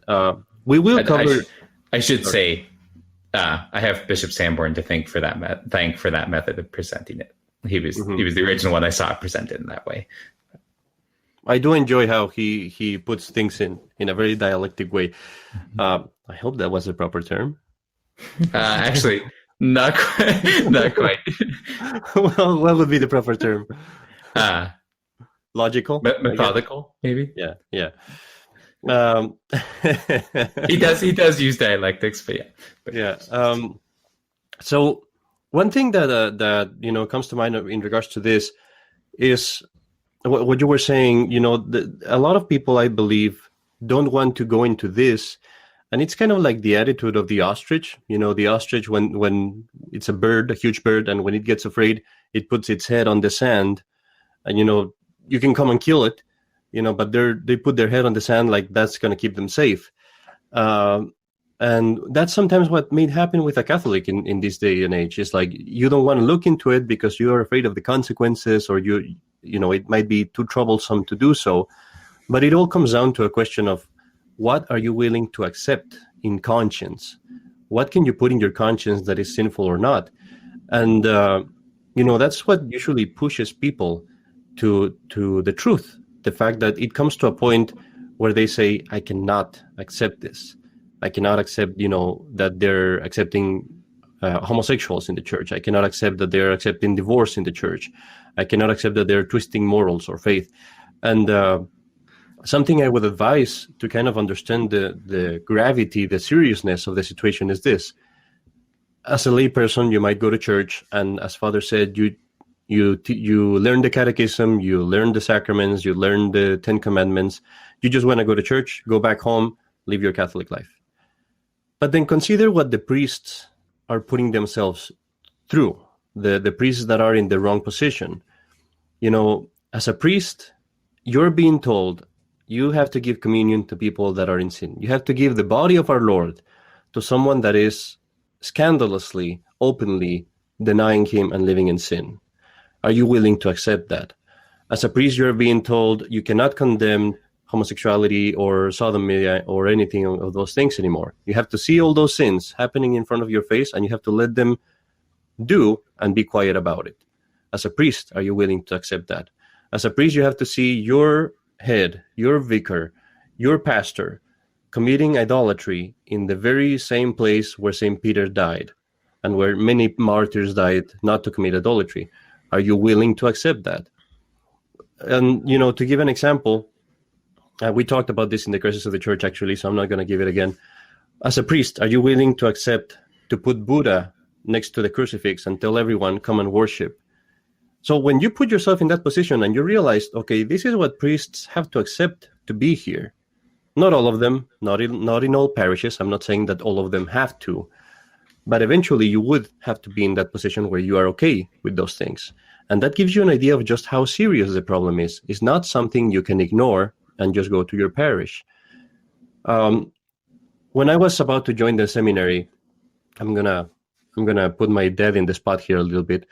S3: We will cover.
S4: I should say, I have Bishop Sanborn to thank for that method of presenting it. He was the original one I saw presented in that way.
S3: I do enjoy how he puts things in a very dialectic way. I hope that was a proper term.
S4: Actually, not quite.
S3: Well, what would be the proper term? Logical,
S4: methodical, maybe.
S3: Yeah.
S4: He does use dialectics, but yeah.
S3: So one thing that comes to mind in regards to this is what you were saying. A lot of people, I believe, don't want to go into this, and it's kind of like the attitude of the ostrich. The ostrich, when it's a huge bird, and when it gets afraid, it puts its head on the sand, and you can come and kill it. But they put their head on the sand like that's going to keep them safe. And that's sometimes what may happen with a Catholic in this day and age. It's like you don't want to look into it because you are afraid of the consequences, or it might be too troublesome to do so. But it all comes down to a question of what are you willing to accept in conscience? What can you put in your conscience that is sinful or not? And, that's what usually pushes people to the truth. The fact that it comes to a point where they say, I cannot accept this. I cannot accept, that they're accepting, homosexuals in the church. I cannot accept that they're accepting divorce in the church. I cannot accept that they're twisting morals or faith. And something I would advise to kind of understand the gravity, the seriousness of the situation is this. As a layperson, you might go to church, and as Father said, you learn the catechism, you learn the sacraments, you learn the 10 commandments. You just want to go to church, go back home, live your Catholic life. But then consider what the priests are putting themselves through, the priests that are in the wrong position. You know, as a priest, you're being told you have to give communion to people that are in sin. You have to give the body of our Lord to someone that is scandalously, openly denying him and living in sin. Are you willing to accept that? As a priest, you're being told you cannot condemn homosexuality or sodomy or anything of those things anymore. You have to see all those sins happening in front of your face, and you have to let them do and be quiet about it. As a priest, are you willing to accept that? As a priest, you have to see your head, your vicar, your pastor committing idolatry in the very same place where St. Peter died and where many martyrs died not to commit idolatry. Are you willing to accept that? And, you know, to give an example, we talked about this in the Crisis of the Church, actually, so I'm not going to give it again. As a priest, are you willing to accept to put Buddha next to the crucifix and tell everyone, come and worship? So when you put yourself in that position and you realize, okay, this is what priests have to accept to be here. Not all of them, not in all parishes. I'm not saying that all of them have to. But eventually you would have to be in that position where you are okay with those things. And that gives you an idea of just how serious the problem is. It's not something you can ignore and just go to your parish. When I was about to join the seminary, I'm gonna put my dad in the spot here a little bit.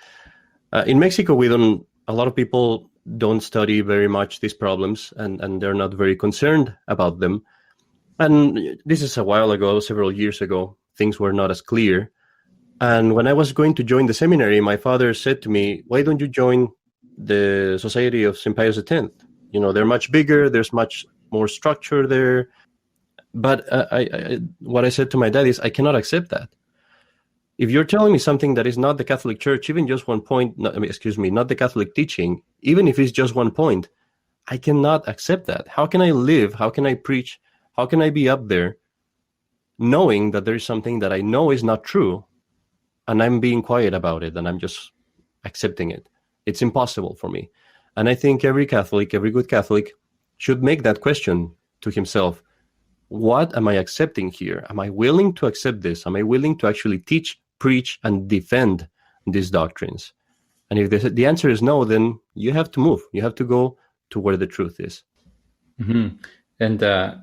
S3: In Mexico, a lot of people don't study very much these problems, and they're not very concerned about them. And this is a while ago, several years ago. Things were not as clear. And when I was going to join the seminary, my father said to me, why don't you join the Society of St. Pius X? You know, they're much bigger, there's much more structure there. But what I said to my dad is, I cannot accept that. If you're telling me something that is not the Catholic Church, even just one point, not the Catholic teaching, even if it's just one point, I cannot accept that. How can I live? How can I preach? How can I be up there knowing that there is something that I know is not true, and I'm being quiet about it, and I'm just accepting it? It's impossible for me. And I think every Catholic, every good Catholic, should make that question to himself. What am I accepting here? Am I willing to accept this? Am I willing to actually teach, preach, and defend these doctrines? And if the answer is no, then you have to move. You have to go to where the truth is.
S4: Mm-hmm. And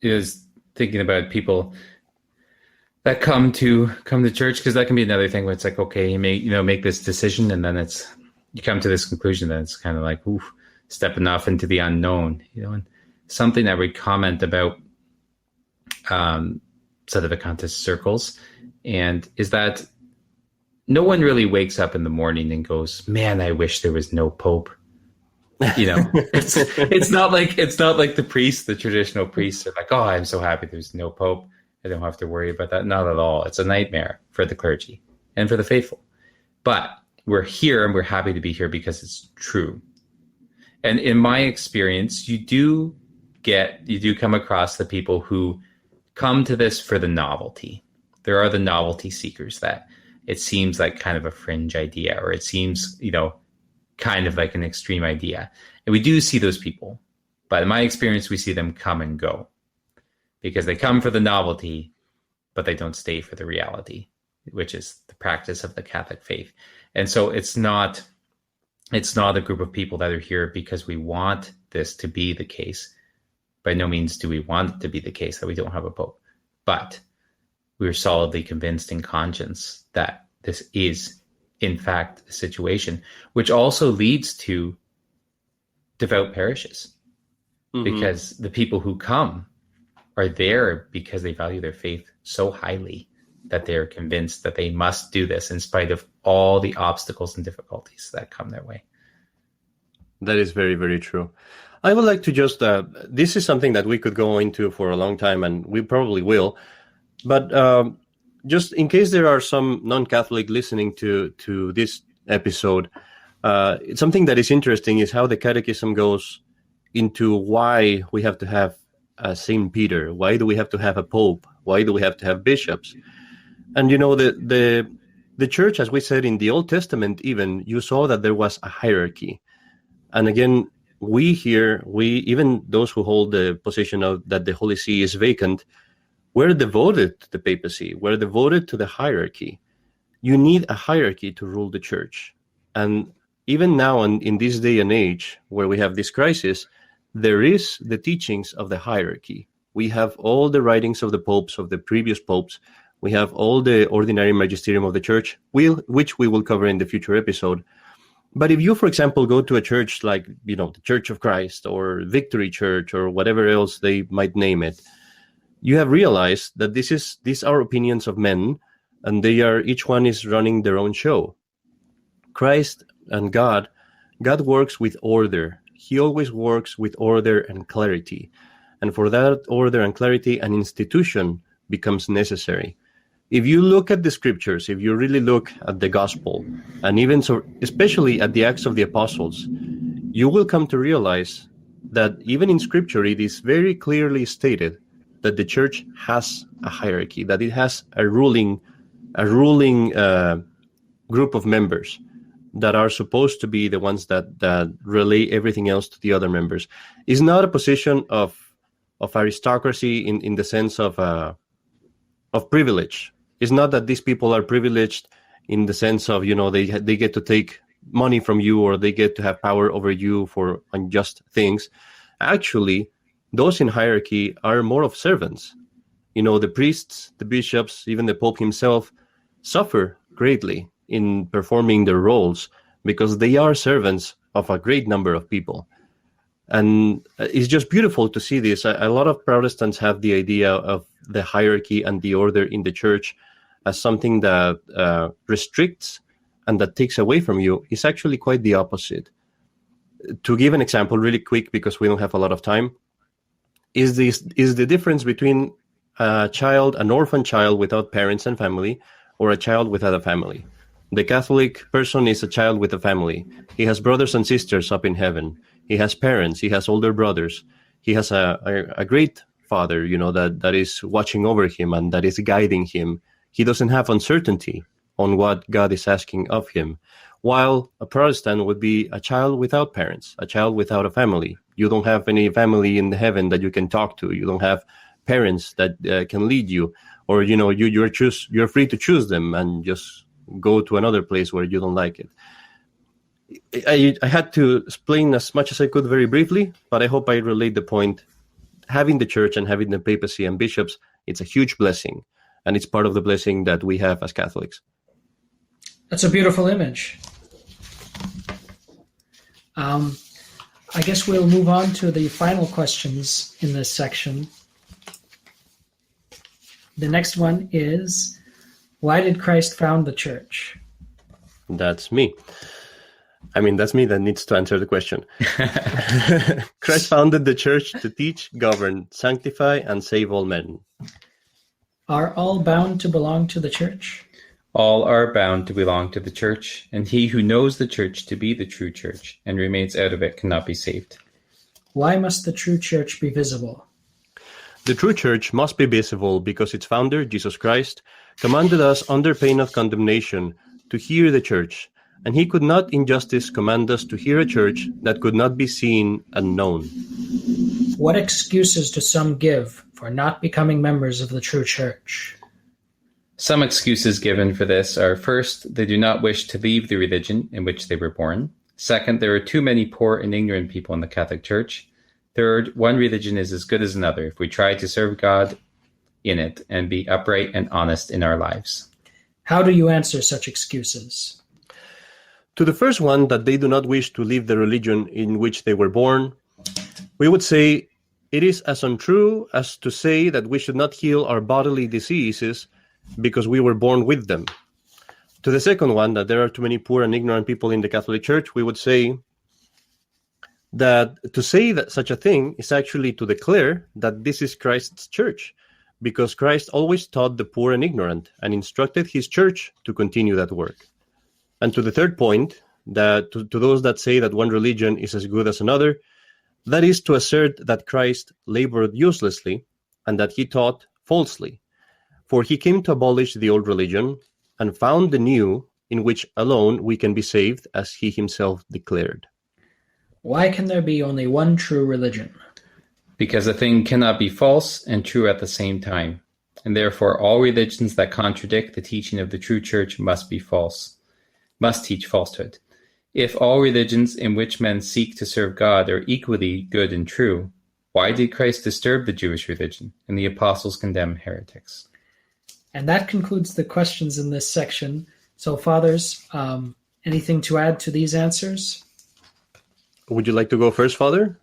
S4: is thinking about people that come to church, because that can be another thing where it's like, okay, you make this decision, and then you come to this conclusion that it's kind of like, oof, stepping off into the unknown, and something that we comment about sedevacantist circles, and is that no one really wakes up in the morning and goes, man, I wish there was no Pope. It's not like the priests, the traditional priests are like, oh, I'm so happy there's no Pope. I don't have to worry about that. Not at all. It's a nightmare for the clergy and for the faithful. But we're here and we're happy to be here because it's true. And in my experience, you do come across the people who come to this for the novelty. There are the novelty seekers that it seems like kind of a fringe idea, or it seems, kind of like an extreme idea. And we do see those people. But in my experience, we see them come and go because they come for the novelty, but they don't stay for the reality, which is the practice of the Catholic faith. And so it's not a group of people that are here because we want this to be the case. By no means do we want it to be the case that we don't have a Pope. But we're solidly convinced in conscience that this is, in fact, a situation, which also leads to devout parishes. Mm-hmm. Because the people who come are there because they value their faith so highly that they're convinced that they must do this in spite of all the obstacles and difficulties that come their way.
S3: That is very, very true. I would like to just, this is something that we could go into for a long time, and we probably will. But just in case there are some non-Catholic listening to this episode, something that is interesting is how the Catechism goes into why we have to have Saint Peter. Why do we have to have a Pope? Why do we have to have bishops? And the church, as we said in the Old Testament, even you saw that there was a hierarchy. And again, even those who hold the position of that the Holy See is vacant, we're devoted to the papacy. We're devoted to the hierarchy. You need a hierarchy to rule the church. And even now, in this day and age where we have this crisis, there is the teachings of the hierarchy. We have all the writings of the popes, of the previous popes. We have all the ordinary magisterium of the church, which we will cover in the future episode. But if you, for example, go to a church like, the Church of Christ or Victory Church or whatever else they might name it, you have realized that these are opinions of men, and each one is running their own show. Christ and God works with order. He always works with order and clarity. And for that order and clarity, an institution becomes necessary. If you look at the scriptures, if you really look at the gospel, and even so, especially at the Acts of the Apostles, you will come to realize that even in scripture, it is very clearly stated that the church has a hierarchy, that it has a ruling group of members that are supposed to be the ones that relay everything else to the other members. It's not a position of aristocracy in the sense of privilege. It's not that these people are privileged in the sense of, they get to take money from you or they get to have power over you for unjust things. Actually, those in hierarchy are more of servants. The priests, the bishops, even the Pope himself suffer greatly in performing their roles because they are servants of a great number of people. And it's just beautiful to see this. A lot of Protestants have the idea of the hierarchy and the order in the church as something that restricts and that takes away from you. Is actually quite the opposite. To give an example really quick, because we don't have a lot of time, is the difference between an orphan child without parents and family, or a child without a family. The Catholic person is a child with a family. He has brothers and sisters up in heaven. He has parents. He has older brothers. He has a great father, that is watching over him and that is guiding him. He doesn't have uncertainty on what God is asking of him. While a Protestant would be a child without parents, a child without a family. You don't have any family in heaven that you can talk to. You don't have parents that can lead you, or you're free to choose them and just go to another place where you don't like it. I had to explain as much as I could very briefly, but I hope I relayed the point. Having the church and having the papacy and bishops, it's a huge blessing, and it's part of the blessing that we have as Catholics.
S2: That's a beautiful image. I guess we'll move on to the final questions in this section. The next one is, why did Christ found the church?
S3: That's me. That's me that needs to answer the question. Christ founded the church to teach, govern, sanctify, and save all men.
S2: Are all bound to belong to the church?
S4: All are bound to belong to the church, and he who knows the church to be the true church and remains out of it cannot be saved.
S2: Why must the true church be visible?
S3: The true church must be visible because its founder, Jesus Christ, commanded us under pain of condemnation to hear the church, and he could not in justice command us to hear a church that could not be seen and known.
S2: What excuses do some give for not becoming members of the true church?
S4: Some excuses given for this are, first, they do not wish to leave the religion in which they were born. Second, there are too many poor and ignorant people in the Catholic Church. Third, one religion is as good as another if we try to serve God in it and be upright and honest in our lives.
S2: How do you answer such excuses?
S3: To the first one, that they do not wish to leave the religion in which they were born, we would say it is as untrue as to say that we should not heal our bodily diseases because we were born with them. To the second one, that there are too many poor and ignorant people in the Catholic Church, we would say that to say that such a thing is actually to declare that this is Christ's church, because Christ always taught the poor and ignorant and instructed his church to continue that work. And to the third point, that to those that say that one religion is as good as another, that is to assert that Christ labored uselessly and that he taught falsely. For he came to abolish the old religion and found the new, in which alone we can be saved, as he himself declared.
S2: Why can there be only one true religion?
S4: Because a thing cannot be false and true at the same time, and therefore all religions that contradict the teaching of the true church must be false, must teach falsehood. If all religions in which men seek to serve God are equally good and true, why did Christ disturb the Jewish religion and the apostles condemn heretics?
S2: And that concludes the questions in this section. So, fathers, anything to add to these answers?
S3: Would you like to go first, Father?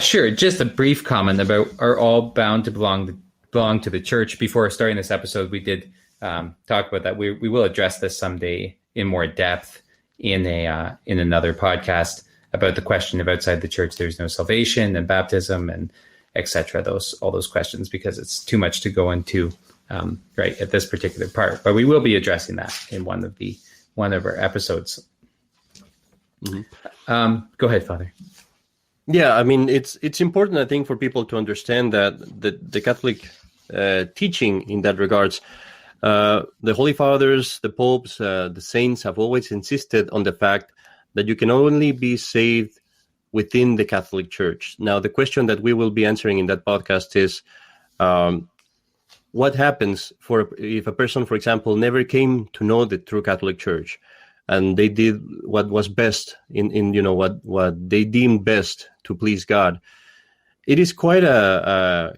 S4: Sure. Just a brief comment about are all bound to belong to the church. Before starting this episode, we did talk about that. We will address this someday in more depth in another podcast about the question of outside the church there's no salvation and baptism and etc. All those questions, because it's too much to go into right at this particular part. But we will be addressing that in one of our episodes. Mm-hmm. Go ahead, Father.
S3: Yeah, I mean, it's important, I think, for people to understand that the Catholic teaching in that regards, the Holy Fathers, the popes, the saints have always insisted on the fact that you can only be saved within the Catholic Church. Now, the question that we will be answering in that podcast is, what happens if a person, for example, never came to know the true Catholic Church, and they did what was best in what they deemed best to please God? It is quite a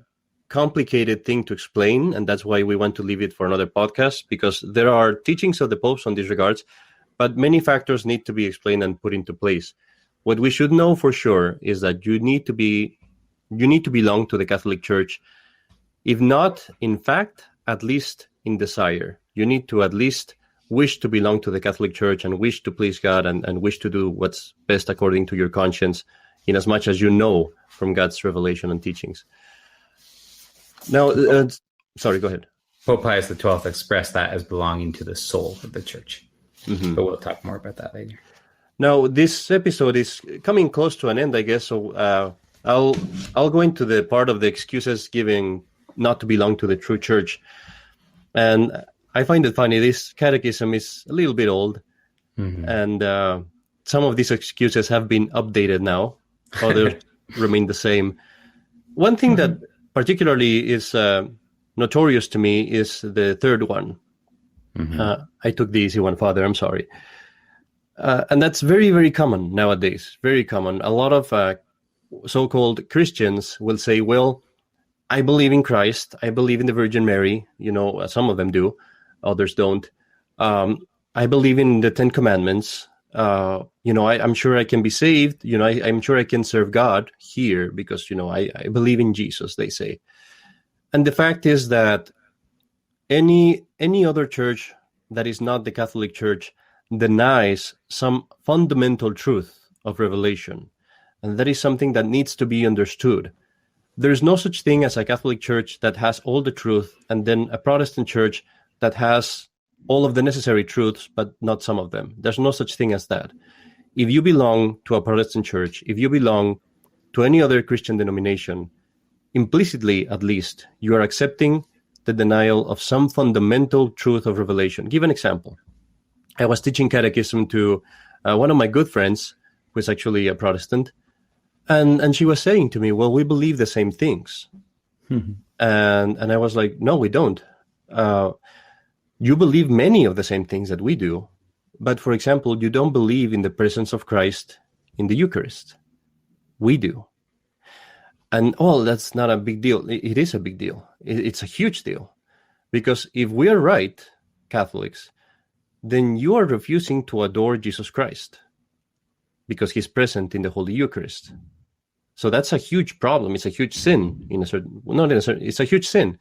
S3: complicated thing to explain, and that's why we want to leave it for another podcast, because there are teachings of the popes on these regards, but many factors need to be explained and put into place. What we should know for sure is that you need to belong to the Catholic Church, if not in fact, at least in desire. You need to at least wish to belong to the Catholic Church and wish to please God and wish to do what's best according to your conscience, in as much as you know from God's revelation and teachings. Now, sorry, go ahead.
S4: Pope Pius XII expressed that as belonging to the soul of the church. Mm-hmm. But we'll talk more about that later.
S3: Now, this episode is coming close to an end, I guess, so I'll go into the part of the excuses given not to belong to the true church. And I find it funny, this catechism is a little bit old, mm-hmm. and some of these excuses have been updated now, others remain the same. One thing mm-hmm. that particularly is notorious to me is the third one. Mm-hmm. I took the easy one, Father, I'm sorry. And that's very, very common nowadays, very common. A lot of so-called Christians will say, well, I believe in Christ, I believe in the Virgin Mary, some of them do, others don't. I believe in the Ten Commandments. I'm sure I can be saved. I'm sure I can serve God here because, I believe in Jesus, they say. And the fact is that any other church that is not the Catholic Church denies some fundamental truth of revelation. And that is something that needs to be understood. There's no such thing as a Catholic Church that has all the truth, and then a Protestant church that has all of the necessary truths, but not some of them. There's no such thing as that. If you belong to a Protestant church, if you belong to any other Christian denomination, implicitly at least, you are accepting the denial of some fundamental truth of revelation. Give an example. I was teaching catechism to one of my good friends, who is actually a Protestant, and she was saying to me, well, we believe the same things. Mm-hmm. And I was like, no, we don't. You believe many of the same things that we do, but for example, you don't believe in the presence of Christ in the Eucharist. We do. And that's not a big deal. It is a big deal. It's a huge deal. Because if we are right, Catholics, then you are refusing to adore Jesus Christ because he's present in the Holy Eucharist. So that's a huge problem. It's a huge sin it's a huge sin.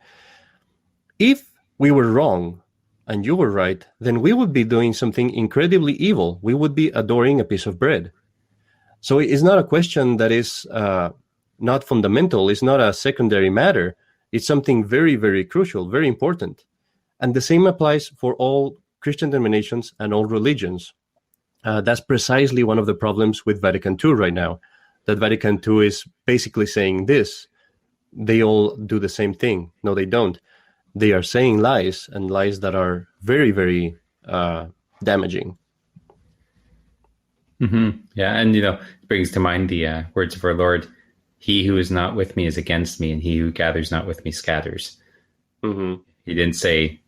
S3: If we were wrong and you were right, then we would be doing something incredibly evil. We would be adoring a piece of bread. So it's not a question that is not fundamental. It's not a secondary matter. It's something very, very crucial, very important. And the same applies for all Christian denominations and all religions. That's precisely one of the problems with Vatican II right now, that Vatican II is basically saying this. They all do the same thing. No, they don't. They are saying lies, and lies that are very, very damaging.
S4: Mm-hmm. Yeah, and it brings to mind the words of our Lord: "He who is not with me is against me, and he who gathers not with me scatters."
S3: Mm-hmm.
S4: He didn't say,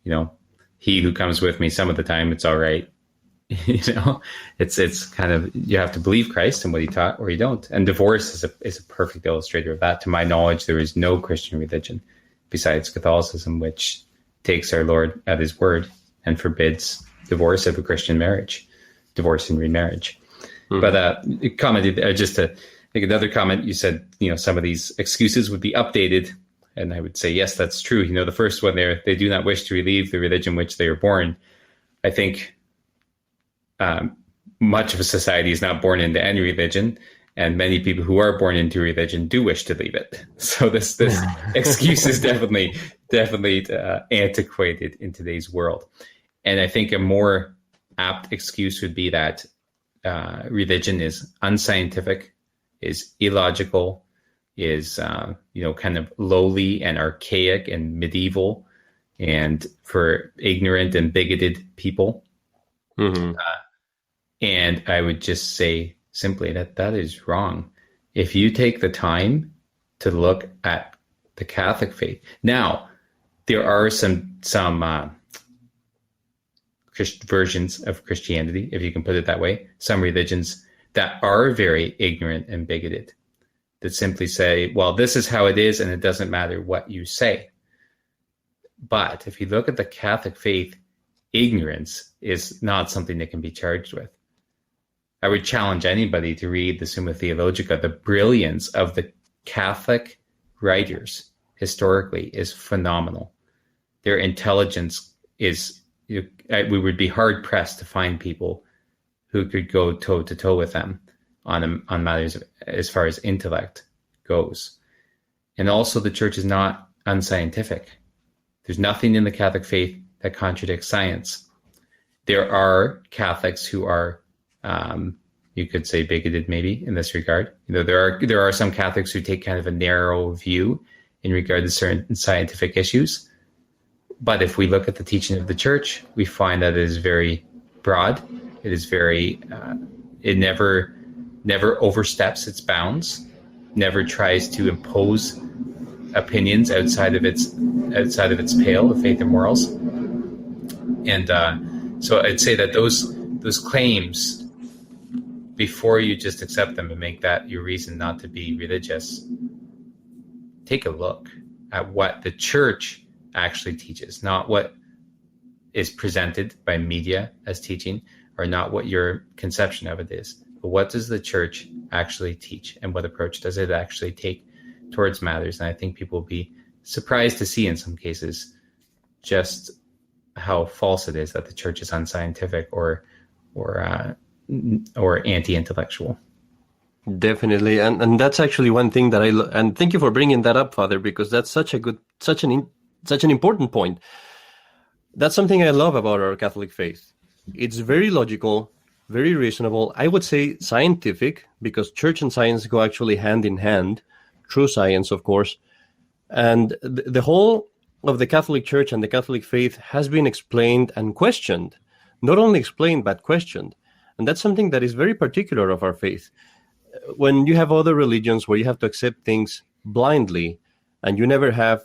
S4: "He who comes with me some of the time, it's all right." It's kind of, you have to believe Christ and what he taught, or you don't. And divorce is a perfect illustrator of that. To my knowledge, there is no Christian religion besides Catholicism which takes our Lord at his word and forbids divorce of a Christian marriage, divorce and remarriage. Mm-hmm. But commented just to make another comment, you said some of these excuses would be updated, and I would say yes, that's true. The first one there, they do not wish to relieve the religion which they are born. I think much of a society is not born into any religion, and many people who are born into religion do wish to leave it. So this excuse is definitely antiquated in today's world. And I think a more apt excuse would be that religion is unscientific, is illogical, is kind of lowly and archaic and medieval, and for ignorant and bigoted people. Mm-hmm. And I would just say simply that is wrong. If you take the time to look at the Catholic faith, now there are some versions of Christianity, if you can put it that way, some religions that are very ignorant and bigoted, that simply say, well, this is how it is, and it doesn't matter what you say. But if you look at the Catholic faith, ignorance is not something that can be charged with. I would challenge anybody to read the Summa Theologica. The brilliance of the Catholic writers historically is phenomenal. Their intelligence is, we would be hard pressed to find people who could go toe to toe with them on matters as far as intellect goes. And also, the church is not unscientific. There's nothing in the Catholic faith that contradicts science. There are Catholics who are, you could say, bigoted maybe in this regard. There are some Catholics who take kind of a narrow view in regard to certain scientific issues. But if we look at the teaching of the church, we find that it is very broad. It is very, it never oversteps its bounds, never tries to impose opinions outside of its pale of faith and morals. And so I'd say that those claims, before you just accept them and make that your reason not to be religious, take a look at what the church actually teaches, not what is presented by media as teaching, or not what your conception of it is, but what does the church actually teach, and what approach does it actually take towards matters. And I think people will be surprised to see in some cases just how false it is that the church is unscientific or anti-intellectual.
S3: Definitely, and that's actually one thing that and thank you for bringing that up, Father, because that's such an important point. That's something I love about our Catholic faith. It's very logical, very reasonable. I would say scientific, because church and science go actually hand in hand. True science, of course. And the whole of the Catholic Church and the Catholic faith has been explained and questioned. Not only explained, but questioned. And that's something that is very particular of our faith. When you have other religions where you have to accept things blindly, and you never have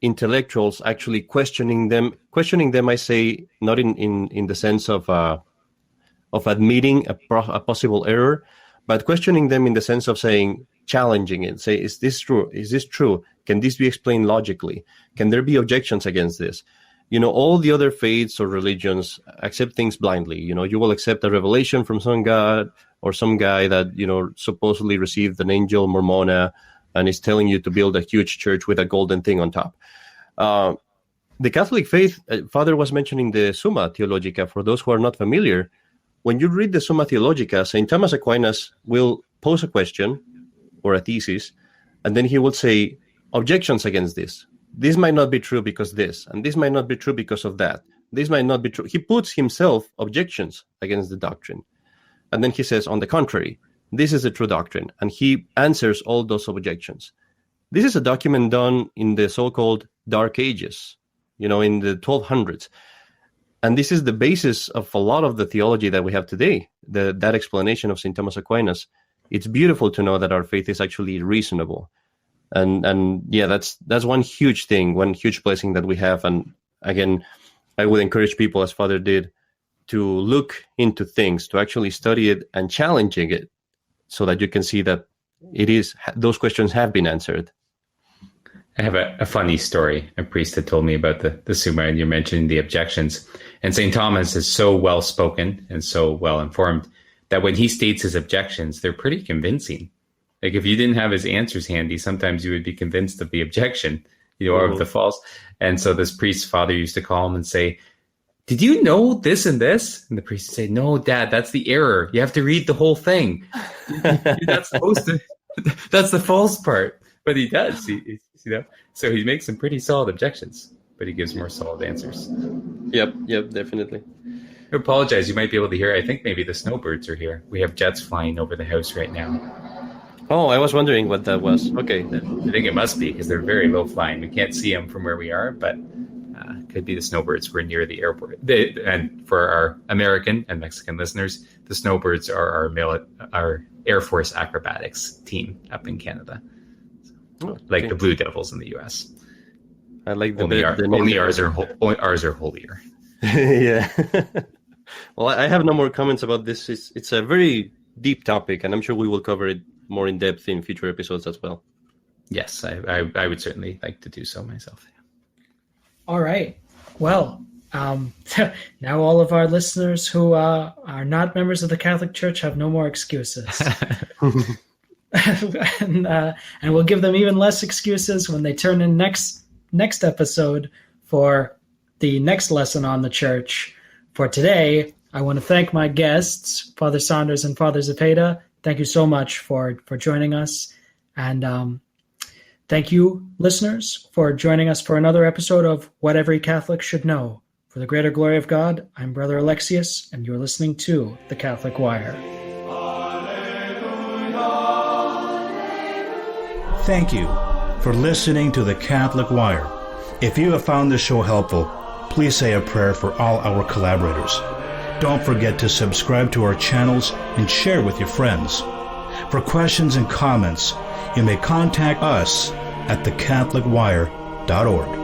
S3: intellectuals actually questioning them, I say, not in the sense of admitting a possible error, but questioning them in the sense of saying, challenging it, say, is this true? Is this true? Can this be explained logically? Can there be objections against this? All the other faiths or religions accept things blindly. You will accept a revelation from some God or some guy that, supposedly received an angel mormona and is telling you to build a huge church with a golden thing on top. The Catholic faith, Father was mentioning the Summa Theologica. For those who are not familiar, when you read the Summa Theologica, St. Thomas Aquinas will pose a question or a thesis, and then he will say, objections against this. this might not be true because this, and this might not be true because of that. This might not be true. He puts himself objections against the doctrine. And then he says, on the contrary, this is a true doctrine. And he answers all those objections. This is a document done in the so-called Dark Ages, in the 1200s. And this is the basis of a lot of the theology that we have today, that explanation of St. Thomas Aquinas. It's beautiful to know that our faith is actually reasonable. And yeah, that's one huge thing, one huge blessing that we have. And again, I would encourage people, as Father did, to look into things, to actually study it and challenging it, so that you can see that those questions have been answered.
S4: I have a funny story. A priest had told me about the Summa, and you're mentioning the objections. And St. Thomas is so well-spoken and so well-informed that when he states his objections, they're pretty convincing. Like, if you didn't have his answers handy, sometimes you would be convinced of the objection, or of the false. And so this priest father used to call him and say, did you know this and this? And the priest would say, no, Dad, that's the error. You have to read the whole thing. You're not supposed to. That's the false part. But he does, So he makes some pretty solid objections, but he gives more solid answers.
S3: Yep, definitely.
S4: I apologize. You might be able to hear. I think maybe the snowbirds are here. We have jets flying over the house right now.
S3: Oh, I was wondering what that was. Okay.
S4: I think it must be, because they're very low flying. We can't see them from where we are, but could be the snowbirds. We're near the airport. And for our American and Mexican listeners, the snowbirds are our Air Force acrobatics team up in Canada. Like the Blue Devils in the U.S.
S3: I like
S4: only ours are holier.
S3: Yeah. Well, I have no more comments about this. It's a very deep topic, and I'm sure we will cover it more in depth in future episodes as well.
S4: Yes, I would certainly like to do so myself.
S2: All right. Well, now all of our listeners who are not members of the Catholic Church have no more excuses. and we'll give them even less excuses when they turn in next episode for the next lesson on the Church. For today, I want to thank my guests, Father Saunders and Father Zepeda. Thank you so much for joining us. And thank you, listeners, for joining us for another episode of What Every Catholic Should Know. For the greater glory of God, I'm Brother Alexius, and you're listening to The Catholic Wire.
S1: Thank you for listening to The Catholic Wire. If you have found this show helpful, please say a prayer for all our collaborators. Don't forget to subscribe to our channels and share with your friends. For questions and comments, you may contact us at thecatholicwire.org.